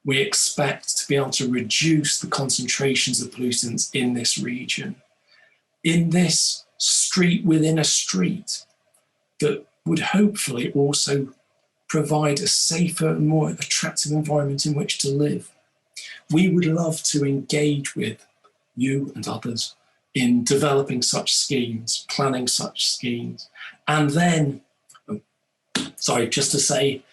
[SPEAKER 3] we expect to be able to reduce the concentrations of pollutants in this region, in this street within a street, that would hopefully also provide a safer and more attractive environment in which to live. We would love to engage with you and others in developing such schemes, planning such schemes. And then, just to say,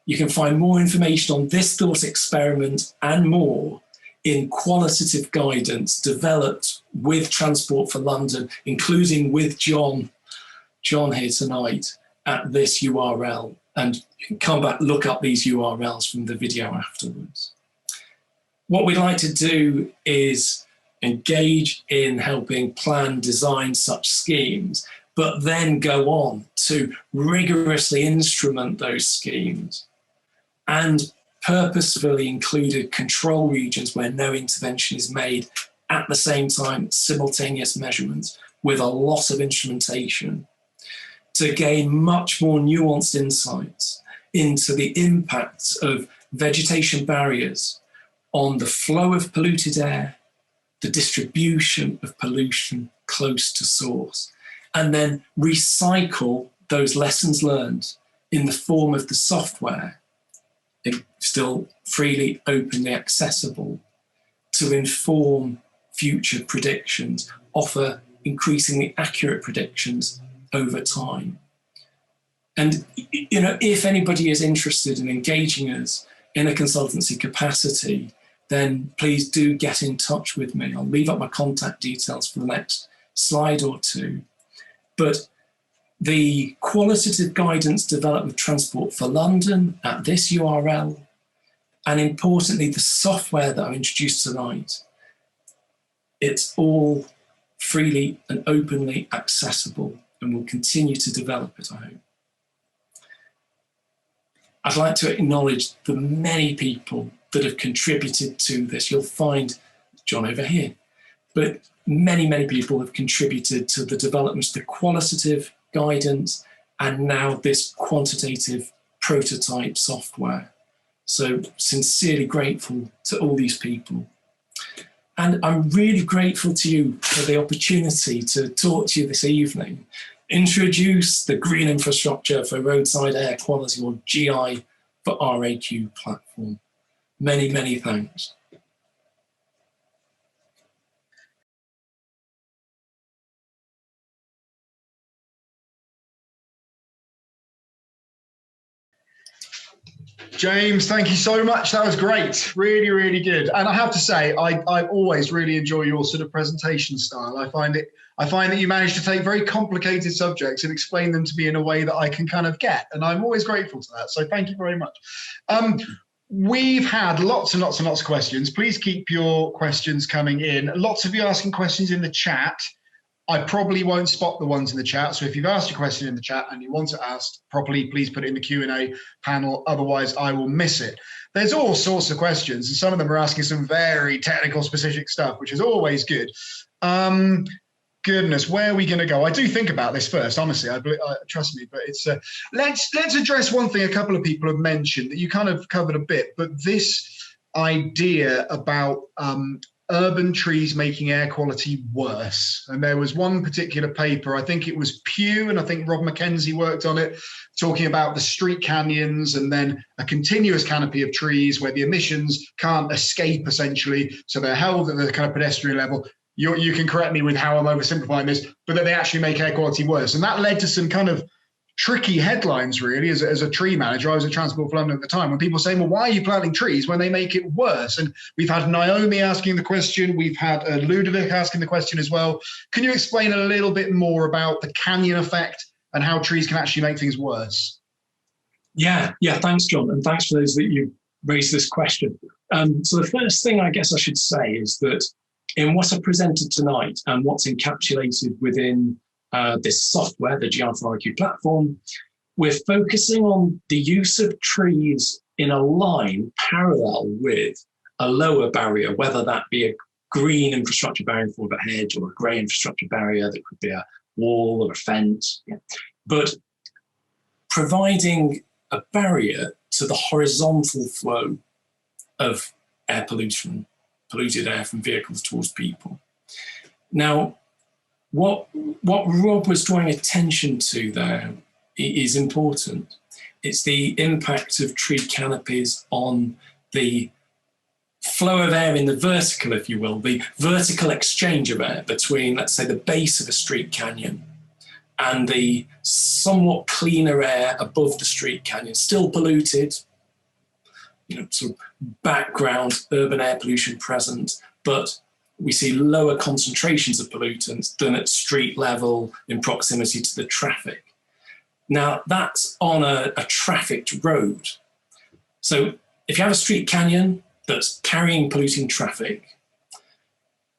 [SPEAKER 3] you can find more information on this thought experiment and more in qualitative guidance developed with Transport for London, including with John here tonight, at this URL. And you can come back, look up these URLs from the video afterwards. What we'd like to do is engage in helping plan, design such schemes, but then go on to rigorously instrument those schemes and purposefully included control regions where no intervention is made, at the same time simultaneous measurements with a lot of instrumentation, to gain much more nuanced insights into the impacts of vegetation barriers on the flow of polluted air, the distribution of pollution close to source, and then recycle those lessons learned in the form of the software, still freely, openly accessible, to inform future predictions, offer increasingly accurate predictions over time. And if anybody is interested in engaging us in a consultancy capacity, then please do get in touch with me. I'll leave up my contact details for the next slide or 2. But the qualitative guidance developed with Transport for London at this URL, and importantly, the software that I've introduced tonight, it's all freely and openly accessible, and we'll continue to develop it, I hope. I'd like to acknowledge the many people that have contributed to this. You'll find John over here, but many, many people have contributed to the development of the qualitative guidance and now this quantitative prototype software. So sincerely grateful to all these people. And I'm really grateful to you for the opportunity to talk to you this evening, introduce the Green Infrastructure for Roadside Air Quality, or GI for RAQ platform. Many, many thanks.
[SPEAKER 1] James, thank you so much. That was great. Really, really good. And I have to say, I always really enjoy your sort of presentation style. I find that you manage to take very complicated subjects and explain them to me in a way that I can kind of get. And I'm always grateful to that. So thank you very much. We've had lots and lots and lots of questions. Please keep your questions coming in. Lots of you asking questions in the chat. I probably won't spot the ones in the chat. So if you've asked a question in the chat and you want it asked properly, please put it in the Q&A panel. Otherwise, I will miss it. There's all sorts of questions, and some of them are asking some very technical, specific stuff, which is always good. Goodness, where are we going to go? I do think about this first, honestly. Trust me, but it's let's address one thing a couple of people have mentioned that you kind of covered a bit, but this idea about urban trees making air quality worse. And there was one particular paper, I think it was Pew, and I think Rob Mackenzie worked on it, talking about the street canyons and then a continuous canopy of trees where the emissions can't escape, essentially. So they're held at the kind of pedestrian level. You can correct me with how I'm oversimplifying this, but that they actually make air quality worse. And that led to some kind of tricky headlines, really, as a tree manager. I was at Transport for London at the time, when people were saying, well, why are you planting trees when they make it worse? And we've had Naomi asking the question. We've had Ludovic asking the question as well. Can you explain a little bit more about the canyon effect and how trees can actually make things worse?
[SPEAKER 3] Yeah, thanks, John. And thanks for those that you raised this question. So the first thing I guess I should say is that in what I presented tonight and what's encapsulated within this software, the Arboriculture platform, we're focusing on the use of trees in a line parallel with a lower barrier, whether that be a green infrastructure barrier in form of a hedge or a grey infrastructure barrier that could be a wall or a fence. Yeah. But providing a barrier to the horizontal flow of air pollution, polluted air from vehicles towards people. Now, what Rob was drawing attention to there is important. It's the impact of tree canopies on the flow of air in the vertical, if you will, the vertical exchange of air between, let's say, the base of a street canyon and the somewhat cleaner air above the street canyon, still polluted, sort of background urban air pollution present, but we see lower concentrations of pollutants than at street level in proximity to the traffic. Now, that's on a trafficked road. So if you have a street canyon that's carrying polluting traffic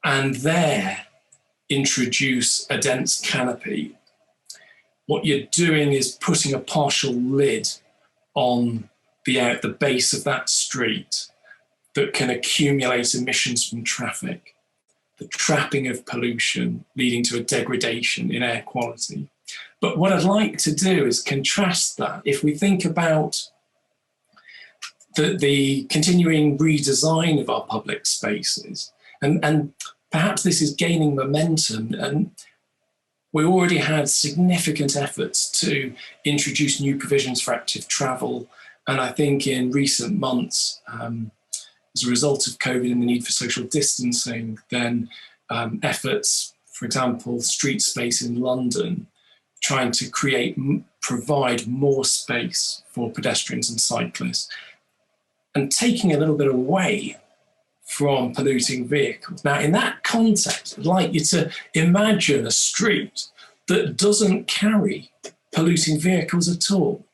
[SPEAKER 3] and there introduce a dense canopy, what you're doing is putting a partial lid on the air at the base of that street that can accumulate emissions from traffic, the trapping of pollution leading to a degradation in air quality. But what I'd like to do is contrast that. If we think about the continuing redesign of our public spaces, and perhaps this is gaining momentum, and we already had significant efforts to introduce new provisions for active travel. And I think in recent months, as a result of COVID and the need for social distancing, then efforts, for example, street space in London, trying to provide more space for pedestrians and cyclists, and taking a little bit away from polluting vehicles. Now, in that context, I'd like you to imagine a street that doesn't carry polluting vehicles at all,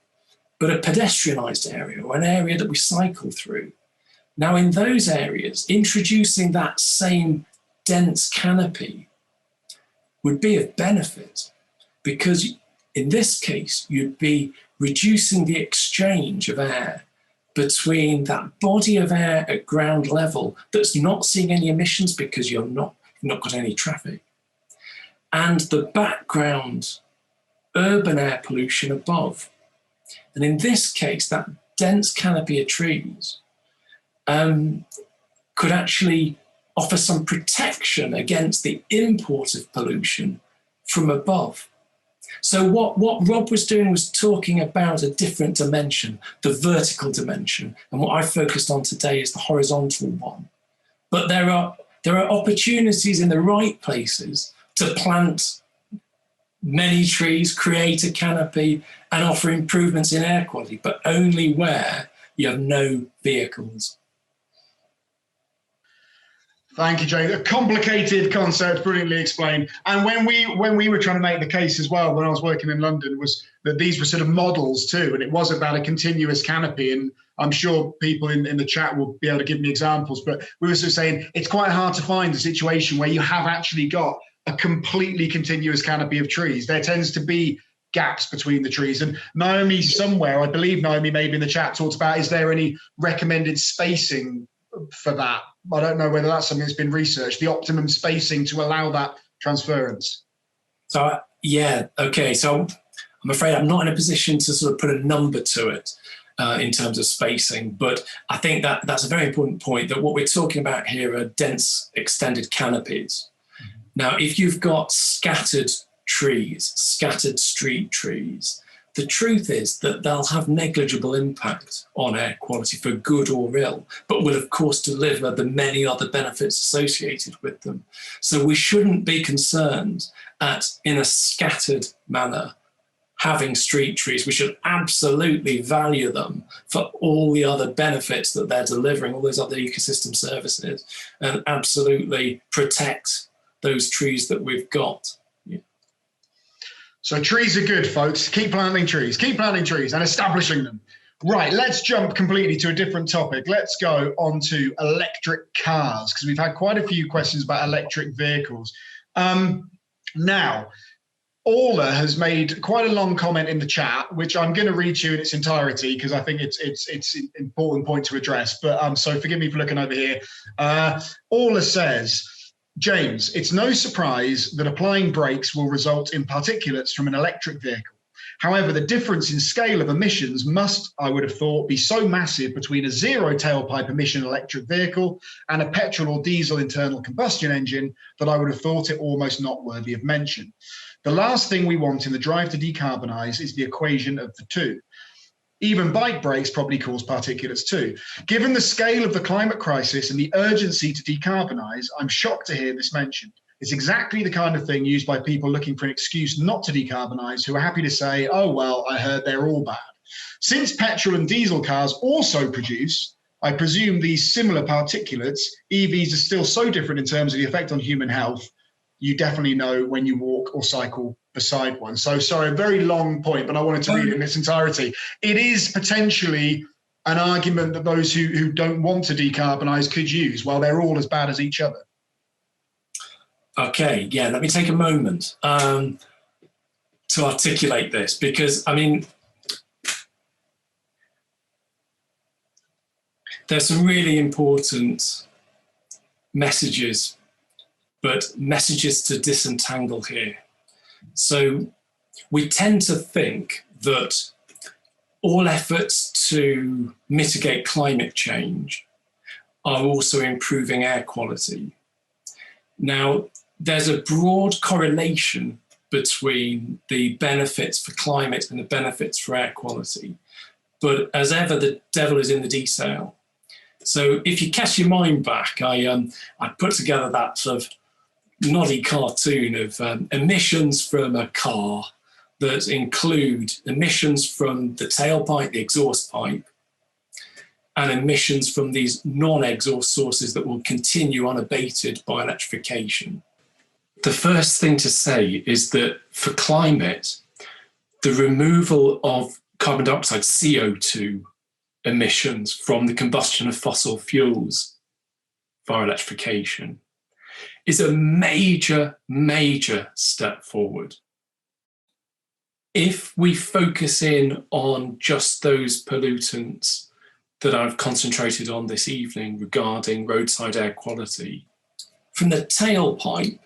[SPEAKER 3] but a pedestrianised area or an area that we cycle through. Now, in those areas, introducing that same dense canopy would be of benefit, because in this case, you'd be reducing the exchange of air between that body of air at ground level that's not seeing any emissions because you've not got any traffic, and the background urban air pollution above. And in this case, that dense canopy of trees could actually offer some protection against the import of pollution from above. So what Rob was doing was talking about a different dimension, the vertical dimension, and what I focused on today is the horizontal one. But there are opportunities in the right places to plant many trees, create a canopy, and offer improvements in air quality, but only where you have no vehicles.
[SPEAKER 1] Thank you, Jay. A complicated concept, brilliantly explained. And when we were trying to make the case as well, when I was working in London, was that these were sort of models too, and it was about a continuous canopy. And I'm sure people in the chat will be able to give me examples, but we were sort of saying it's quite hard to find a situation where you have actually got a completely continuous canopy of trees. There tends to be gaps between the trees. And Naomi somewhere, I believe Naomi maybe in the chat, talked about, is there any recommended spacing for that? I don't know whether that's something that's been researched, the optimum spacing to allow that transference.
[SPEAKER 3] So, yeah, okay. So I'm afraid I'm not in a position to sort of put a number to it in terms of spacing, but I think that that's a very important point, that what we're talking about here are dense extended canopies. Mm-hmm. Now, if you've got scattered trees, scattered street trees, the truth is that they'll have negligible impact on air quality for good or ill, but will of course deliver the many other benefits associated with them. So we shouldn't be concerned at, in a scattered manner, having street trees. We should absolutely value them for all the other benefits that they're delivering, all those other ecosystem services, and absolutely protect those trees that we've got.
[SPEAKER 1] So trees are good, folks. Keep planting trees and establishing them. Right, let's jump completely to a different topic. Let's go on to electric cars, because we've had quite a few questions about electric vehicles. Now, Orla has made quite a long comment in the chat, which I'm going to read to you in its entirety, because I think it's an important point to address. But so forgive me for looking over here. Orla says, James, it's no surprise that applying brakes will result in particulates from an electric vehicle. However, the difference in scale of emissions must, I would have thought, be so massive between a zero tailpipe emission electric vehicle and a petrol or diesel internal combustion engine that I would have thought it almost not worthy of mention. The last thing we want in the drive to decarbonise is the equation of the two. Even bike brakes probably cause particulates too. Given the scale of the climate crisis and the urgency to decarbonise, I'm shocked to hear this mentioned. It's exactly the kind of thing used by people looking for an excuse not to decarbonise, who are happy to say, oh, well, I heard they're all bad. Since petrol and diesel cars also produce, I presume, these similar particulates, EVs are still so different in terms of the effect on human health, you definitely know when you walk or cycle beside one. So sorry, a very long point, but I wanted to read it in its entirety. It is potentially an argument that those who don't want to decarbonise could use, while they're all as bad as each other.
[SPEAKER 3] Okay, yeah, let me take a moment to articulate this, because, I mean, there's some really important messages, but messages to disentangle here. So we tend to think that all efforts to mitigate climate change are also improving air quality. Now, there's a broad correlation between the benefits for climate and the benefits for air quality. But as ever, the devil is in the detail. So if you cast your mind back, I put together that sort of noddy cartoon of emissions from a car that include emissions from the tailpipe, the exhaust pipe, and emissions from these non-exhaust sources that will continue unabated by electrification. The first thing to say is that for climate, the removal of carbon dioxide, CO2 emissions from the combustion of fossil fuels via electrification is a major, major step forward. If we focus in on just those pollutants that I've concentrated on this evening regarding roadside air quality, from the tailpipe,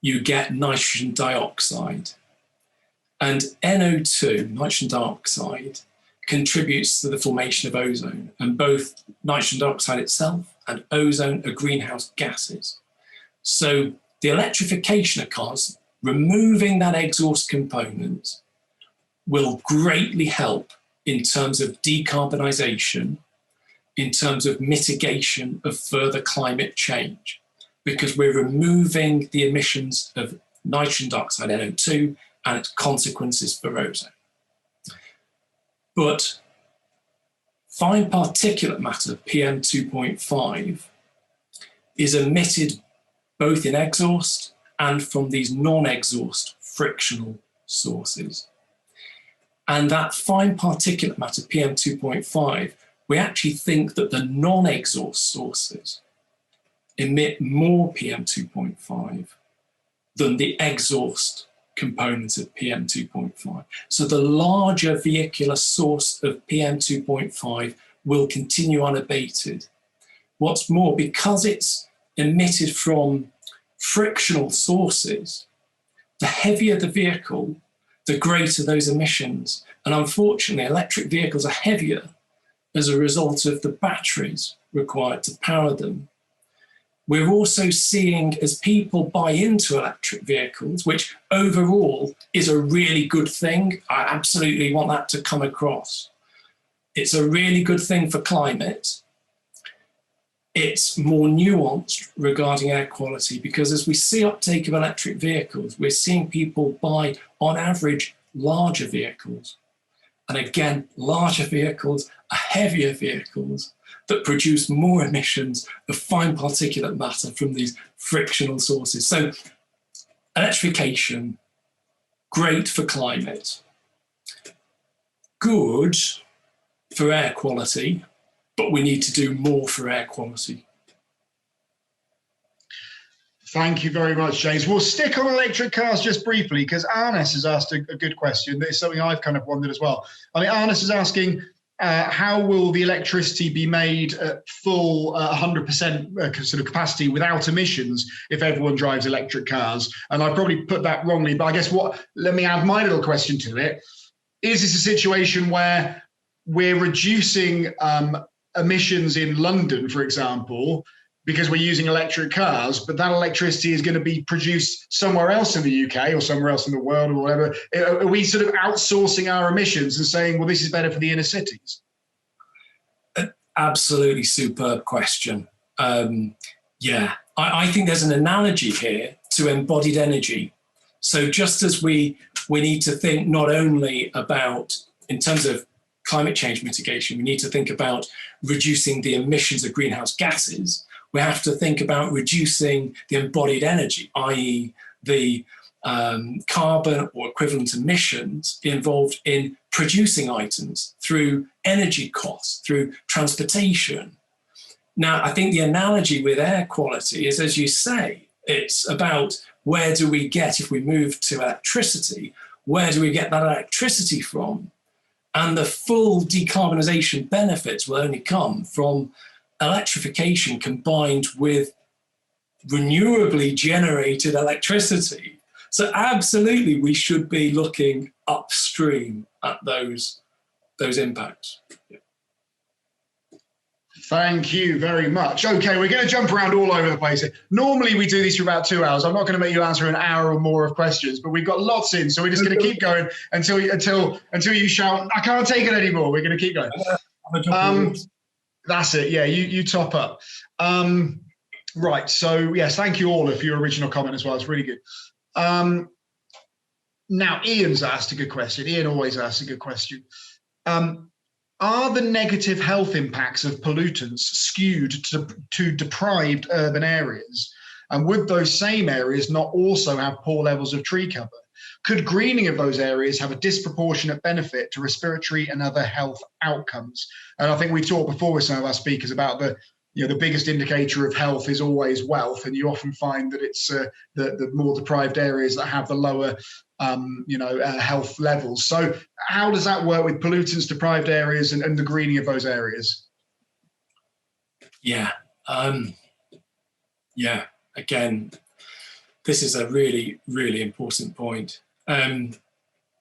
[SPEAKER 3] you get nitrogen dioxide. And NO2, nitrogen dioxide, contributes to the formation of ozone. And both nitrogen dioxide itself and ozone are greenhouse gases. So the electrification of cars, removing that exhaust component, will greatly help in terms of decarbonisation, in terms of mitigation of further climate change, because we're removing the emissions of nitrogen dioxide, NO2, and its consequences for ozone. But fine particulate matter, PM2.5, is emitted both in exhaust and from these non-exhaust frictional sources. And that fine particulate matter, PM2.5, we actually think that the non-exhaust sources emit more PM2.5 than the exhaust components of PM2.5. So the larger vehicular source of PM2.5 will continue unabated. What's more, because it's emitted from frictional sources, the heavier the vehicle, the greater those emissions. And unfortunately, electric vehicles are heavier as a result of the batteries required to power them. We're also seeing, as people buy into electric vehicles, which overall is a really good thing, I absolutely want that to come across. It's a really good thing for climate. It's more nuanced regarding air quality, because as we see uptake of electric vehicles, we're seeing people buy, on average, larger vehicles. And again, larger vehicles are heavier vehicles that produce more emissions of fine particulate matter from these frictional sources. So electrification, great for climate, good for air quality, but we need to do more for air quality.
[SPEAKER 1] Thank you very much, James. We'll stick on electric cars just briefly, because Arnes has asked a good question. It's something I've kind of wondered as well. I mean, Arnes is asking, how will the electricity be made at full 100% sort of capacity without emissions if everyone drives electric cars? And I probably put that wrongly, but I guess let me add my little question to it. Is this a situation where we're reducing emissions in London, for example, because we're using electric cars, but that electricity is going to be produced somewhere else in the UK or somewhere else in the world or whatever? Are we sort of outsourcing our emissions and saying, well, this is better for the inner cities?
[SPEAKER 3] Absolutely superb question. Yeah, I think there's an analogy here to embodied energy. So just as we need to think not only about, in terms of climate change mitigation, we need to think about reducing the emissions of greenhouse gases. We have to think about reducing the embodied energy, i.e. the carbon or equivalent emissions involved in producing items through energy costs, through transportation. Now, I think the analogy with air quality is, as you say, it's about where do we get, if we move to electricity, where do we get that electricity from? And the full decarbonisation benefits will only come from electrification combined with renewably generated electricity. So absolutely, we should be looking upstream at those impacts. Yeah.
[SPEAKER 1] Thank you very much. Okay, we're going to jump around all over the place. Normally we do these for about 2 hours. I'm not going to make you answer an hour or more of questions, but we've got lots in, so we're just going to keep going until you shout, I can't take it anymore. We're going to keep going. That's it. Yeah, you top up. Right. So yes, thank you all for your original comment as well. It's really good. Now, Ian's asked a good question. Ian always asks a good question. Are the negative health impacts of pollutants skewed to deprived urban areas? And would those same areas not also have poor levels of tree cover? Could greening of those areas have a disproportionate benefit to respiratory and other health outcomes? And I think we've talked before with some of our speakers about the biggest indicator of health is always wealth, and you often find that it's the more deprived areas that have the lower health levels. So how does that work with pollutants deprived areas and the greening of those areas?
[SPEAKER 3] Yeah. Again, this is a really, really important point.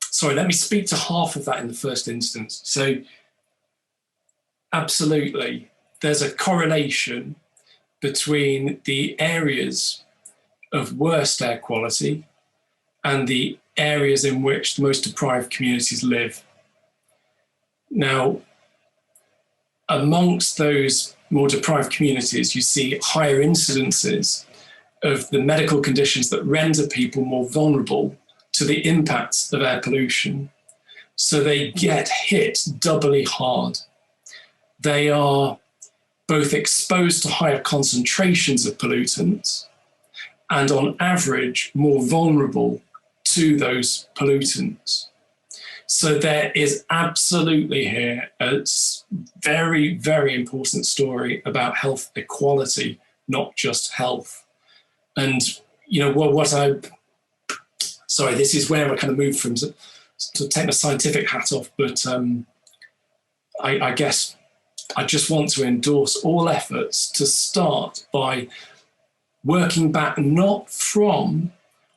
[SPEAKER 3] Sorry, let me speak to half of that in the first instance. So absolutely, there's a correlation between the areas of worst air quality and the areas in which the most deprived communities live. Now, amongst those more deprived communities, you see higher incidences of the medical conditions that render people more vulnerable to the impacts of air pollution. So they get hit doubly hard. they are both exposed to higher concentrations of pollutants and on average more vulnerable to those pollutants. So there is absolutely here a very, very important story about health equality, not just health. And, you know, sorry, this is where I kind of moved from to take the scientific hat off, but I guess I just want to endorse all efforts to start by working back not from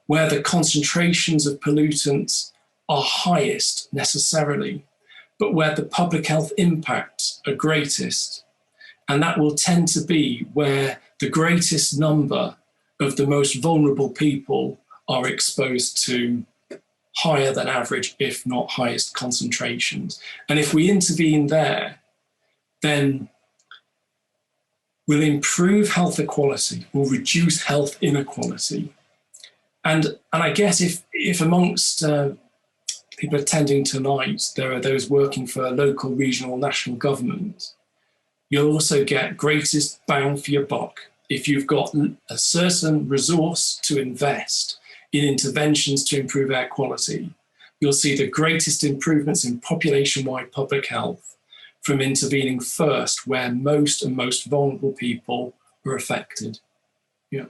[SPEAKER 3] where the concentrations of pollutants are highest necessarily, but where the public health impacts are greatest. And that will tend to be where the greatest number of the most vulnerable people are exposed to higher than average, if not highest concentrations. And if we intervene there, then we'll improve health equality, we'll reduce health inequality. And I guess if amongst people attending tonight, there are those working for local, regional, national government, you'll also get greatest bang for your buck if you've got a certain resource to invest in interventions to improve air quality. You'll see the greatest improvements in population-wide public health from intervening first where most vulnerable people are affected. Yeah.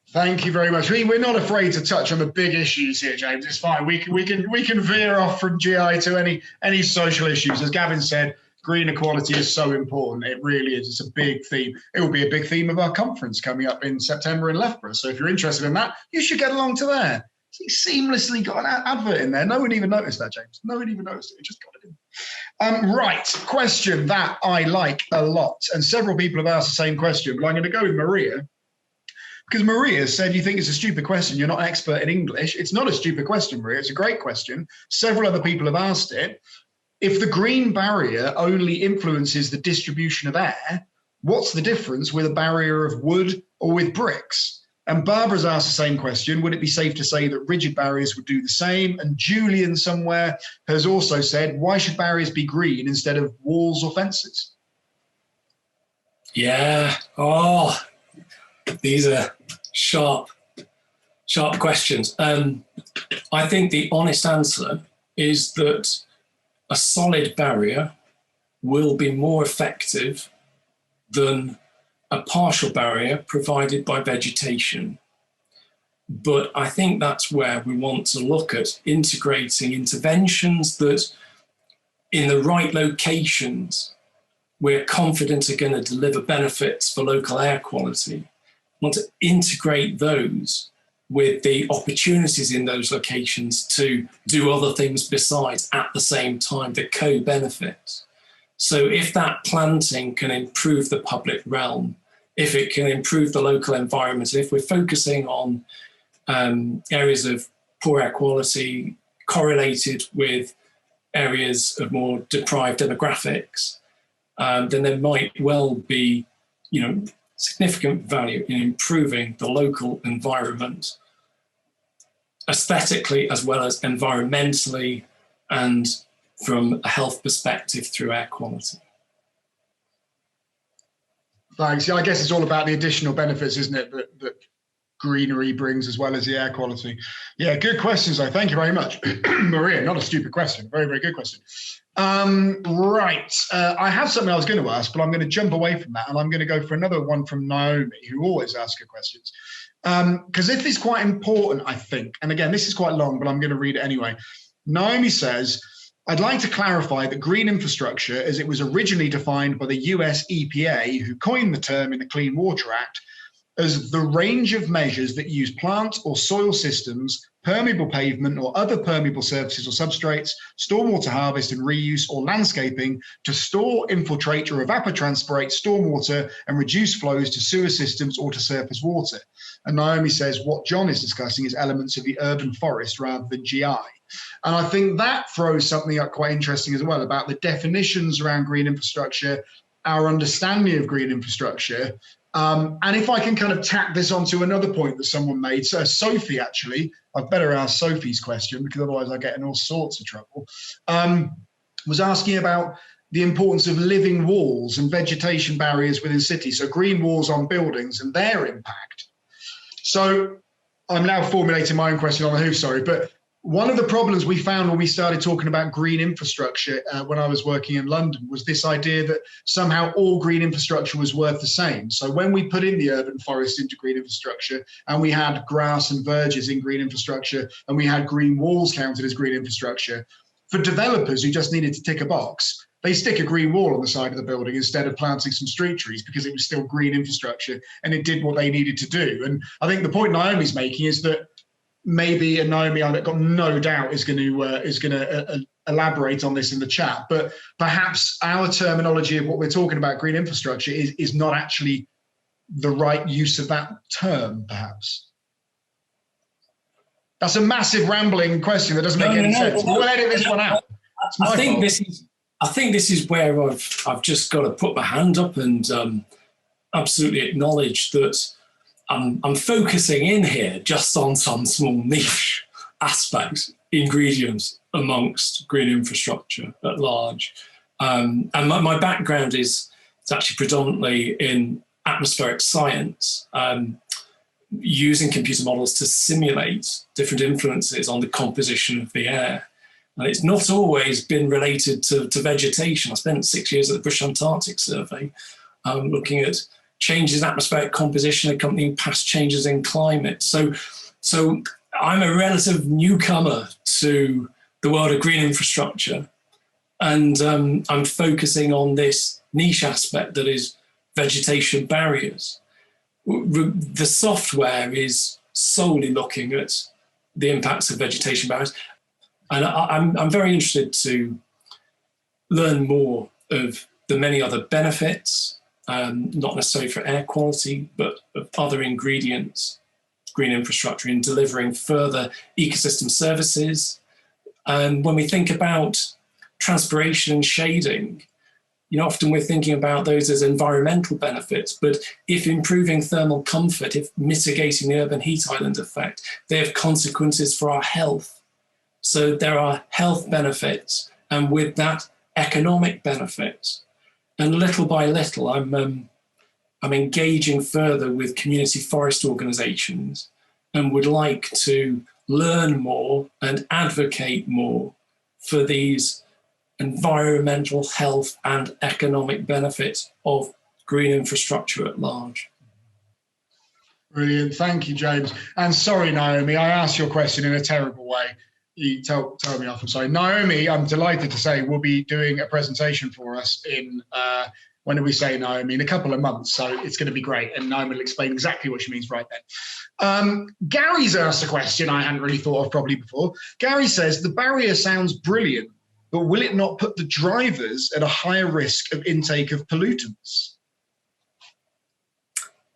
[SPEAKER 1] Thank you very much. We're not afraid to touch on the big issues here, James. It's fine. We can veer off from GI to any social issues. As Gavin said, green equality is so important. It really is. It's a big theme. It will be a big theme of our conference coming up in September in Loughborough. So if you're interested in that, you should get along to there. He seamlessly got an advert in there. No one even noticed that, James. No one even noticed it. He just got it in. Right. Question that I like a lot. And several people have asked the same question, but I'm going to go with Maria. Because Maria said, you think it's a stupid question. You're not an expert in English. It's not a stupid question, Maria. It's a great question. Several other people have asked it. If the green barrier only influences the distribution of air, what's the difference with a barrier of wood or with bricks? And Barbara's asked the same question. Would it be safe to say that rigid barriers would do the same? And Julian somewhere has also said, why should barriers be green instead of walls or fences?
[SPEAKER 3] Yeah. Oh, these are sharp questions. I think the honest answer is that a solid barrier will be more effective than a partial barrier provided by vegetation. But I think that's where we want to look at integrating interventions that in the right locations we're confident are going to deliver benefits for local air quality. We want to integrate those with the opportunities in those locations to do other things besides at the same time, the co-benefits. So if that planting can improve the public realm, if it can improve the local environment, if we're focusing on areas of poor air quality correlated with areas of more deprived demographics, then there might well be, significant value in improving the local environment aesthetically as well as environmentally and from a health perspective through air quality.
[SPEAKER 1] Thanks. Yeah, I guess it's all about the additional benefits, isn't it, that greenery brings as well as the air quality. Yeah, good questions though. Thank you very much. Maria, not a stupid question. Very, very good question. Right. I have something I was going to ask, but I'm going to jump away from that and I'm going to go for another one from Naomi, who always asks her questions. Because this is quite important, I think. And again, this is quite long, but I'm going to read it anyway. Naomi says, I'd like to clarify that green infrastructure, as it was originally defined by the US EPA, who coined the term in the Clean Water Act, as the range of measures that use plant or soil systems, permeable pavement or other permeable surfaces or substrates, stormwater harvest and reuse or landscaping to store, infiltrate or evapotranspirate stormwater and reduce flows to sewer systems or to surface water. And Naomi says what John is discussing is elements of the urban forest rather than GI. And I think that throws something up quite interesting as well about the definitions around green infrastructure, our understanding of green infrastructure. And if I can kind of tack this onto another point that someone made, so Sophie, actually, I'd better ask Sophie's question because otherwise I get in all sorts of trouble. was asking about the importance of living walls and vegetation barriers within cities, so green walls on buildings and their impact. So I'm now formulating my own question on the hoof, sorry, but one of the problems we found when we started talking about green infrastructure when I was working in London was this idea that somehow all green infrastructure was worth the same. So when we put in the urban forest into green infrastructure, and we had grass and verges in green infrastructure, and we had green walls counted as green infrastructure, for developers who just needed to tick a box, they stick a green wall on the side of the building instead of planting some street trees because it was still green infrastructure and it did what they needed to do. And I think the point Naomi's making is that maybe, and Naomi, I've got no doubt, is going to elaborate on this in the chat, but perhaps our terminology of what we're talking about, green infrastructure, is not actually the right use of that term, perhaps. That's a massive rambling question that doesn't make any sense. We'll edit this one out.
[SPEAKER 3] I think this is where I've just got to put my hand up and absolutely acknowledge that I'm focusing in here just on some small niche aspects, ingredients amongst green infrastructure at large. And my background is actually predominantly in atmospheric science, using computer models to simulate different influences on the composition of the air. And it's not always been related to vegetation. I spent 6 years at the British Antarctic Survey looking at changes in atmospheric composition accompanying past changes in climate. So I'm a relative newcomer to the world of green infrastructure, and I'm focusing on this niche aspect that is vegetation barriers. The software is solely looking at the impacts of vegetation barriers, and I'm very interested to learn more of the many other benefits, not necessarily for air quality, but of other ingredients, green infrastructure in delivering further ecosystem services. And when we think about transpiration and shading, often we're thinking about those as environmental benefits, but if improving thermal comfort, if mitigating the urban heat island effect, they have consequences for our health. So there are health benefits, and with that, economic benefits. And little by little, I'm engaging further with community forest organisations and would like to learn more and advocate more for these environmental, health and economic benefits of green infrastructure at large.
[SPEAKER 1] Brilliant. Thank you, James. And sorry, Naomi, I asked your question in a terrible way. You tell me off, I'm sorry. Naomi, I'm delighted to say, will be doing a presentation for us in, when do we say, Naomi? In a couple of months. So it's going to be great. And Naomi will explain exactly what she means right then. Gary's asked a question I hadn't really thought of probably before. Gary says, the barrier sounds brilliant, but will it not put the drivers at a higher risk of intake of pollutants?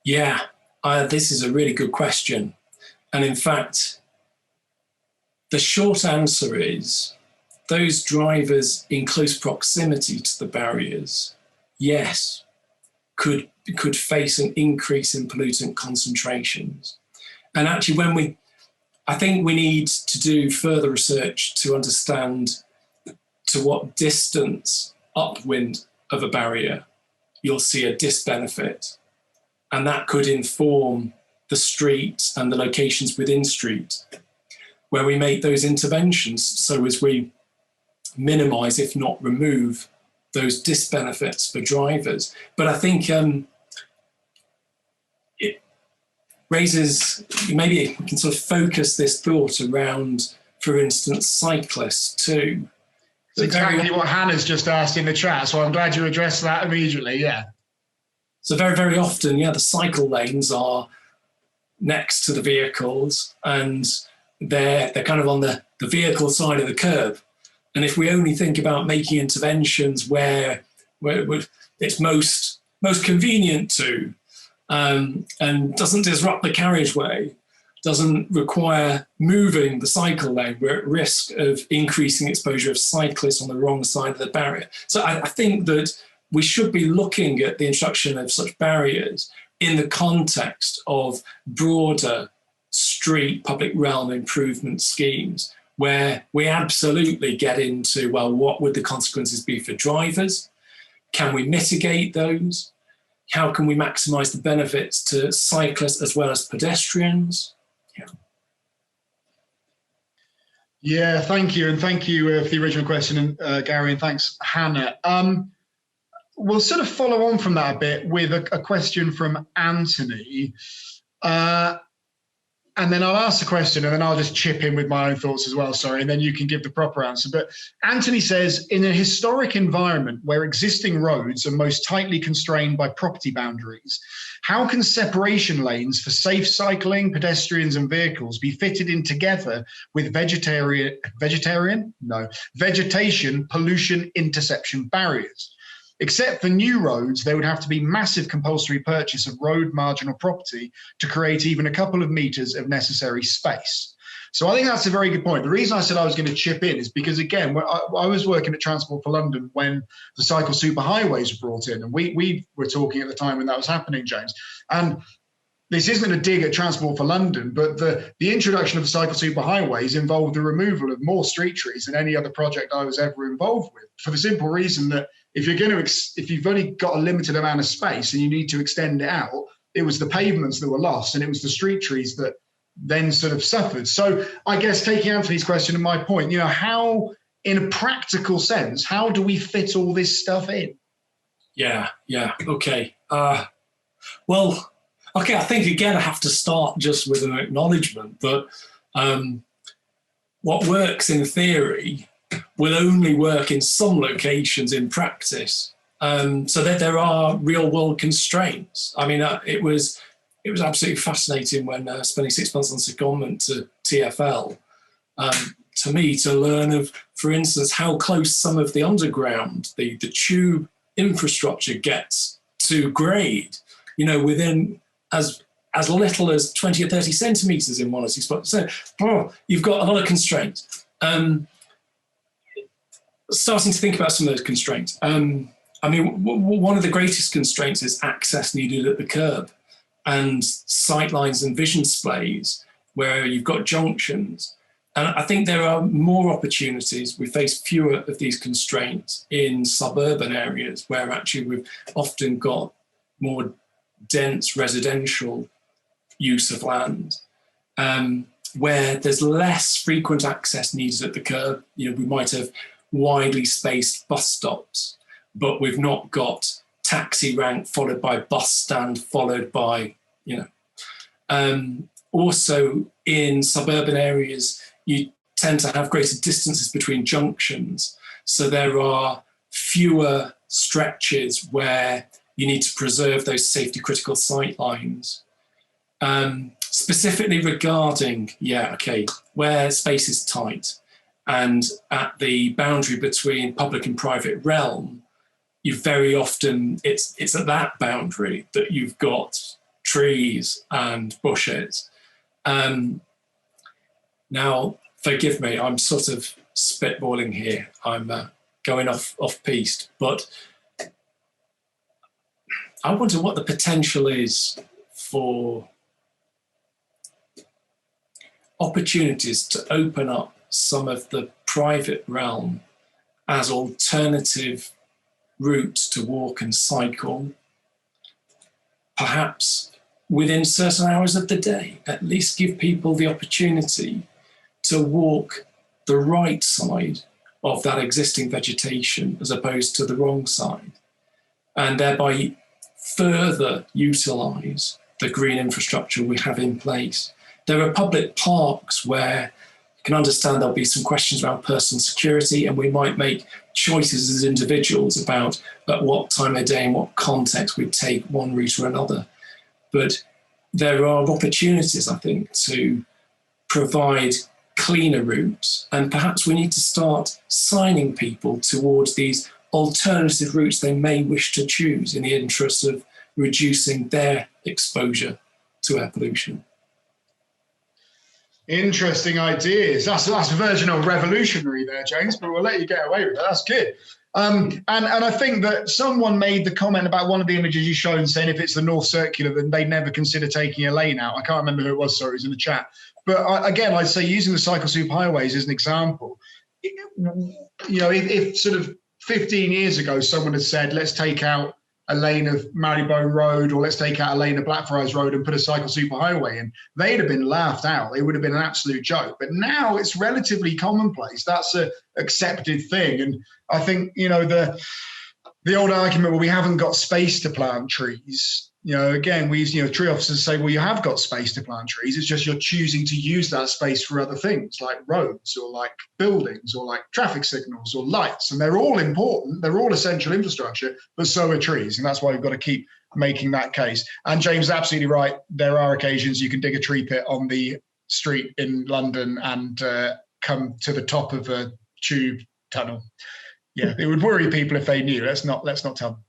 [SPEAKER 3] Yeah, this is a really good question. And in fact, the short answer is those drivers in close proximity to the barriers, yes, could face an increase in pollutant concentrations. And actually, I think we need to do further research to understand to what distance upwind of a barrier you'll see a disbenefit. And that could inform the street and the locations within street where we make those interventions so as we minimise, if not remove, those disbenefits for drivers. But I think it raises, maybe we can sort of focus this thought around, for instance, cyclists too.
[SPEAKER 1] It's exactly what Hannah's just asked in the chat, so I'm glad you addressed that immediately, yeah.
[SPEAKER 3] So very, very often, the cycle lanes are next to the vehicles and they're kind of on the vehicle side of the curb. And if we only think about making interventions where it's most convenient to and doesn't disrupt the carriageway, doesn't require moving the cycle lane, we're at risk of increasing exposure of cyclists on the wrong side of the barrier. So I think that we should be looking at the introduction of such barriers in the context of broader street public realm improvement schemes, where we absolutely get into, well, what would the consequences be for drivers? Can we mitigate those? How can we maximize the benefits to cyclists as well as pedestrians? Yeah.
[SPEAKER 1] Yeah, thank you. And thank you for the original question, Gary, and thanks, Hannah. We'll sort of follow on from that a bit with a question from Anthony. And then I'll ask the question and then I'll just chip in with my own thoughts as well, sorry, and then you can give the proper answer. But Anthony says, in a historic environment where existing roads are most tightly constrained by property boundaries, how can separation lanes for safe cycling, pedestrians and vehicles be fitted in together with vegetation pollution interception barriers? Except for new roads, there would have to be massive compulsory purchase of road marginal property to create even a couple of meters of necessary space. So I think that's a very good point. The reason I said I was going to chip in is because, again, I was working at Transport for London when the cycle superhighways were brought in, and we were talking at the time when that was happening, James. And this isn't a dig at Transport for London, but the introduction of the cycle superhighways involved the removal of more street trees than any other project I was ever involved with, for the simple reason that if you've only got a limited amount of space and you need to extend it out, it was the pavements that were lost and it was the street trees that then sort of suffered. So I guess taking Anthony's question and my point, how, in a practical sense, how do we fit all this stuff in?
[SPEAKER 3] Yeah, okay. I think, again, I have to start just with an acknowledgement that what works in theory will only work in some locations in practice, so that there are real world constraints. I mean, it was absolutely fascinating when spending 6 months on secondment to TfL, to me, to learn of, for instance, how close some of the underground, the tube infrastructure gets to grade, within as little as 20 or 30 centimetres in one or two spots. So you've got a lot of constraints. Starting to think about some of those constraints. One of the greatest constraints is access needed at the curb, and sight lines and vision displays where you've got junctions. And I think there are more opportunities. We face fewer of these constraints in suburban areas where actually we've often got more dense residential use of land, where there's less frequent access needed at the curb. We might have widely spaced bus stops, but we've not got taxi rank followed by bus stand followed by, also in suburban areas, you tend to have greater distances between junctions. So there are fewer stretches where you need to preserve those safety critical sight lines. Specifically regarding, where space is tight, and at the boundary between public and private realm, you very often, it's at that boundary that you've got trees and bushes. Now, forgive me, I'm sort of spitballing here. I'm going off-piste, but I wonder what the potential is for opportunities to open up some of the private realm as alternative routes to walk and cycle, perhaps within certain hours of the day, at least give people the opportunity to walk the right side of that existing vegetation as opposed to the wrong side, and thereby further utilise the green infrastructure we have in place. There are public parks where you can understand there'll be some questions around personal security, and we might make choices as individuals about at what time of day and what context we take one route or another. But there are opportunities, I think, to provide cleaner routes, and perhaps we need to start signing people towards these alternative routes they may wish to choose in the interest of reducing their exposure to air pollution.
[SPEAKER 1] Interesting ideas. That's version of revolutionary there, James, but we'll let you get away with that. That's good. And I think that someone made the comment about one of the images you showed saying if it's the North Circular, then they never consider taking a lane out. I can't remember who it was, sorry, it was in the chat. But again, I'd say using the cycle superhighways as an example, if sort of 15 years ago, someone had said, let's take out a lane of Marylebone Road, or let's take out a lane of Blackfriars Road and put a cycle superhighway in, they'd have been laughed out. It would have been an absolute joke. But now it's relatively commonplace. That's a accepted thing. And I think, the old argument, well, we haven't got space to plant trees. Again, tree officers say, well, you have got space to plant trees. It's just you're choosing to use that space for other things like roads or like buildings or like traffic signals or lights. And they're all important. They're all essential infrastructure, but so are trees. And that's why we've got to keep making that case. And James is absolutely right. There are occasions you can dig a tree pit on the street in London and come to the top of a tube tunnel. Yeah, it would worry people if they knew. Let's not tell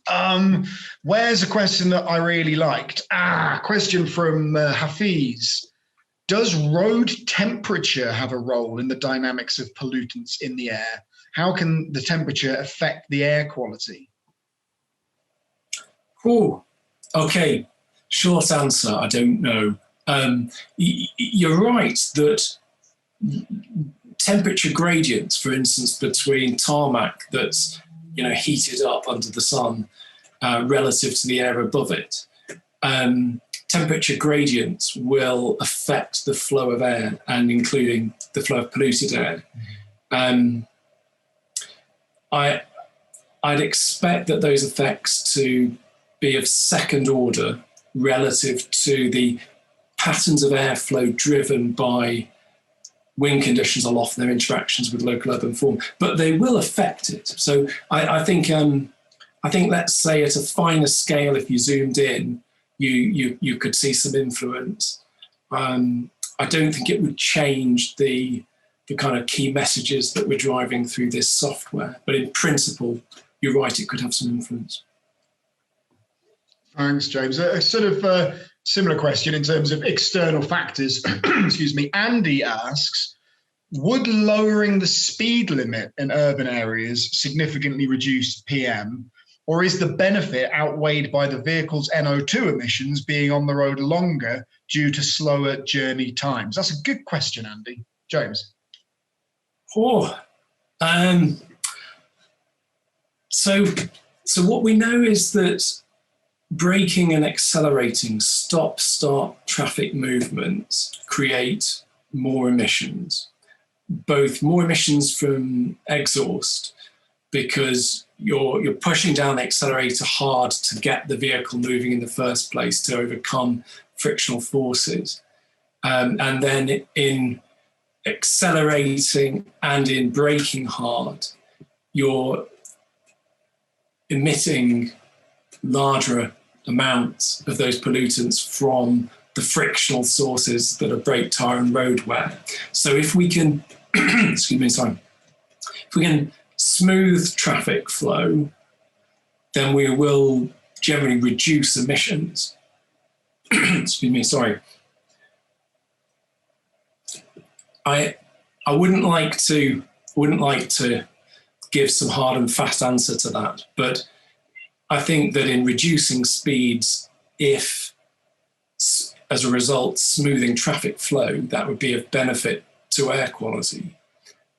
[SPEAKER 1] them. Where's a question that I really liked? Question from Hafiz. Does road temperature have a role in the dynamics of pollutants in the air? How can the temperature affect the air quality?
[SPEAKER 3] Oh, okay. Short answer, I don't know. You're right that temperature gradients, for instance, between tarmac that's heated up under the sun relative to the air above it. Temperature gradients will affect the flow of air, and including the flow of polluted air. I'd expect that those effects to be of second order relative to the patterns of airflow driven by wind conditions and often their interactions with local urban form, but they will affect it. So I think let's say at a finer scale, if you zoomed in, you could see some influence. I don't think it would change the kind of key messages that we're driving through this software, but in principle, you're right, it could have some influence.
[SPEAKER 1] Thanks, James. A sort of similar question in terms of external factors. Excuse me. Andy asks, would lowering the speed limit in urban areas significantly reduce PM, or is the benefit outweighed by the vehicle's NO2 emissions being on the road longer due to slower journey times? That's a good question, Andy. James.
[SPEAKER 3] So what we know is that braking and accelerating stop-start traffic movements create more emissions, both more emissions from exhaust, because you're pushing down the accelerator hard to get the vehicle moving in the first place to overcome frictional forces. And then in accelerating and in braking hard, you're emitting larger amounts of those pollutants from the frictional sources that are brake, tire and road wear. So if we can, if we can smooth traffic flow, then we will generally reduce emissions. I wouldn't like to give some hard and fast answer to that, but I think that in reducing speeds, if as a result smoothing traffic flow, that would be of benefit to air quality.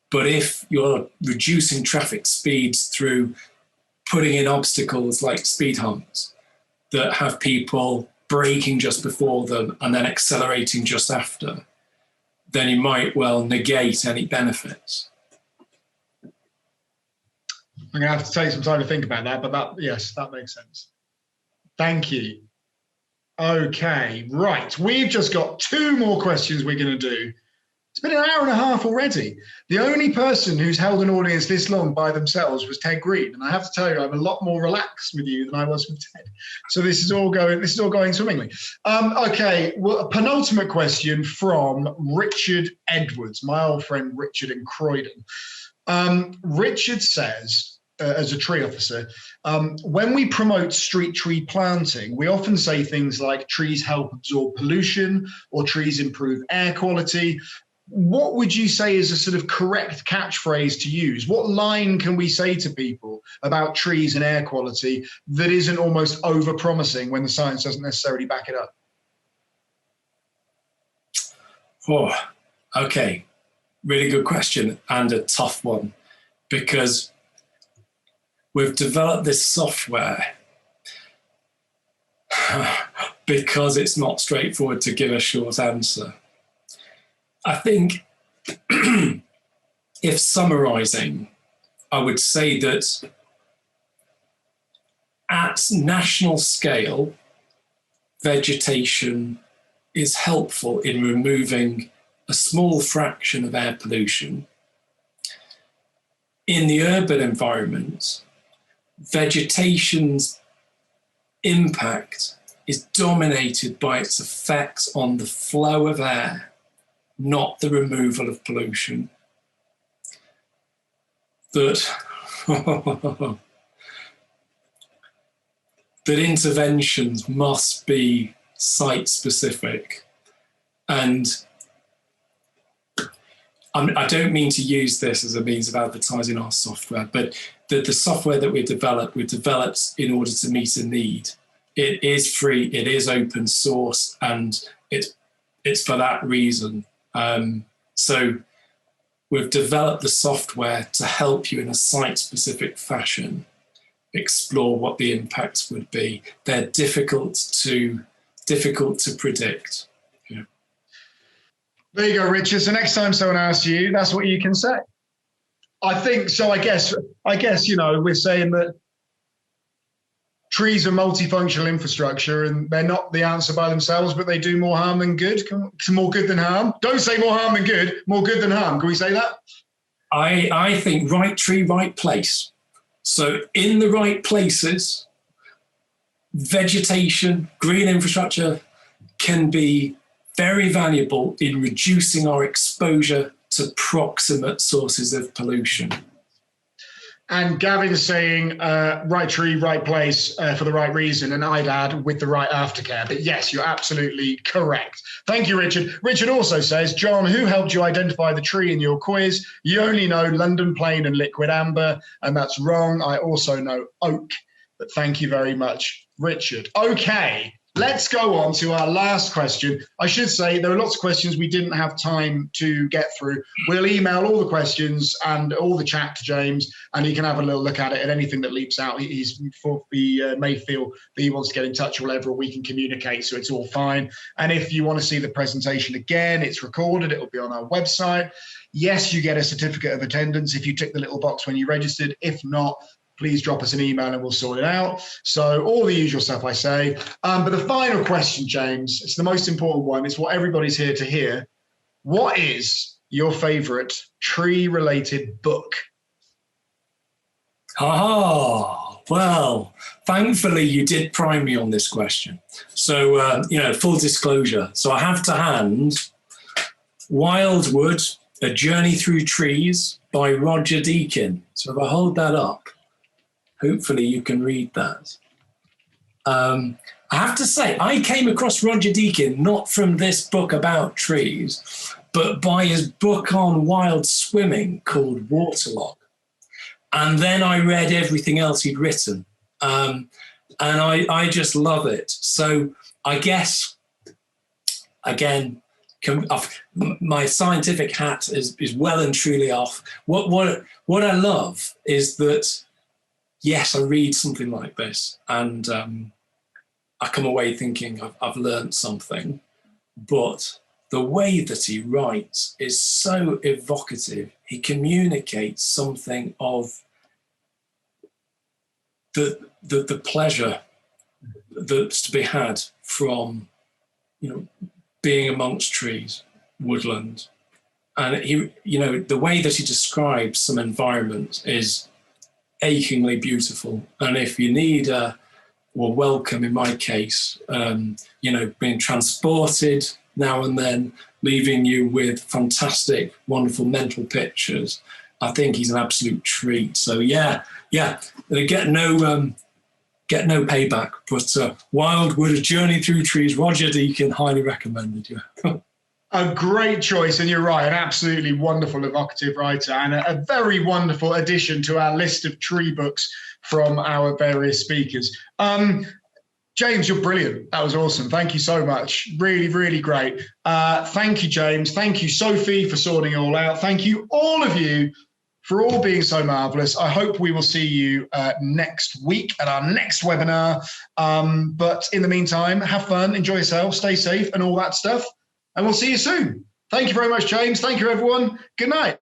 [SPEAKER 3] But if you're reducing traffic speeds through putting in obstacles like speed humps that have people braking just before them and then accelerating just after, then you might well negate any benefits.
[SPEAKER 1] I'm going to have to take some time to think about that, but yes, that makes sense. Thank you. Okay, right. We've just got 2 more questions we're going to do. It's been an hour and a half already. The only person who's held an audience this long by themselves was Ted Green, and I have to tell you, I'm a lot more relaxed with you than I was with Ted. So this is all going swimmingly. Okay, well, a penultimate question from Richard Edwards, my old friend Richard in Croydon. Richard says, as a tree officer, when we promote street tree planting, we often say things like trees help absorb pollution or trees improve air quality. what would you say is a sort of correct catchphrase to use? What line can we say to people about trees and air quality that isn't almost over-promising when the science doesn't necessarily back it up?
[SPEAKER 3] Oh, okay. Really good question, and a tough one, because we've developed this software because it's not straightforward to give a short answer. I think if summarizing, I would say that at national scale, vegetation is helpful in removing a small fraction of air pollution. In the urban environment, vegetation's impact is dominated by its effects on the flow of air, not the removal of pollution. That interventions must be site-specific. And I don't mean to use this as a means of advertising our software, but the software that we developed in order to meet a need. It is free, it is open source, and it's for that reason. So we've developed the software to help you in a site-specific fashion explore what the impacts would be. They're difficult to predict. Yeah.
[SPEAKER 1] There you go, Richard. So next time someone asks you, that's what you can say. I think so. I guess we're saying that trees are multifunctional infrastructure, and they're not the answer by themselves, but they do more harm than good. More good than harm. Don't say more harm than good. More good than harm. Can we say that?
[SPEAKER 3] I think right tree, right place. So in the right places, vegetation, green infrastructure can be very valuable in reducing our exposure to proximate sources of pollution.
[SPEAKER 1] And Gavin's saying right tree, right place for the right reason, and I'd add with the right aftercare. But yes, you're absolutely correct. Thank you, Richard. Richard also says, John, who helped you identify the tree in your quiz? You only know London Plane and Liquid Amber, and that's wrong. I also know oak. But thank you very much, Richard. Okay. Let's go on to our last question. I should say there are lots of questions we didn't have time to get through. We'll email all the questions and all the chat to James, and he can have a little look at it, and anything that leaps out, he may feel that he wants to get in touch or whatever, we can communicate, so it's all fine. And if you want to see the presentation again, it's recorded. It will be on our website. Yes, you get a certificate of attendance if you tick the little box when you registered. If not, please drop us an email and we'll sort it out. So all the usual stuff I say. But the final question, James, it's the most important one. It's what everybody's here to hear. What is your favorite tree-related book?
[SPEAKER 3] Oh, well, thankfully you did prime me on this question. So, full disclosure. So I have to hand Wildwood, A Journey Through Trees by Roger Deakin. So if I hold that up, hopefully you can read that. I have to say, I came across Roger Deakin not from this book about trees, but by his book on wild swimming called Waterlogged. And then I read everything else he'd written. And I just love it. So I guess, again, my scientific hat is well and truly off. What I love is that, yes, I read something like this and I come away thinking I've learned something, but the way that he writes is so evocative. He communicates something of the pleasure that's to be had from, being amongst trees, woodland. And he, the way that he describes some environment is achingly beautiful. And if you need welcome in my case, being transported now and then, leaving you with fantastic, wonderful mental pictures, I think he's an absolute treat. So yeah, get no payback, but Wildwood, A Journey Through Trees, Roger Deakin, highly recommended. Yeah.
[SPEAKER 1] A great choice, and you're right, an absolutely wonderful evocative writer, and a very wonderful addition to our list of tree books from our various speakers. James, you're brilliant. That was awesome. Thank you so much. Really, really great. Thank you, James. Thank you, Sophie, for sorting it all out. Thank you, all of you, for all being so marvelous. I hope we will see you next week at our next webinar. But in the meantime, have fun, enjoy yourself, stay safe, and all that stuff. And we'll see you soon. Thank you very much, James. Thank you, everyone. Good night.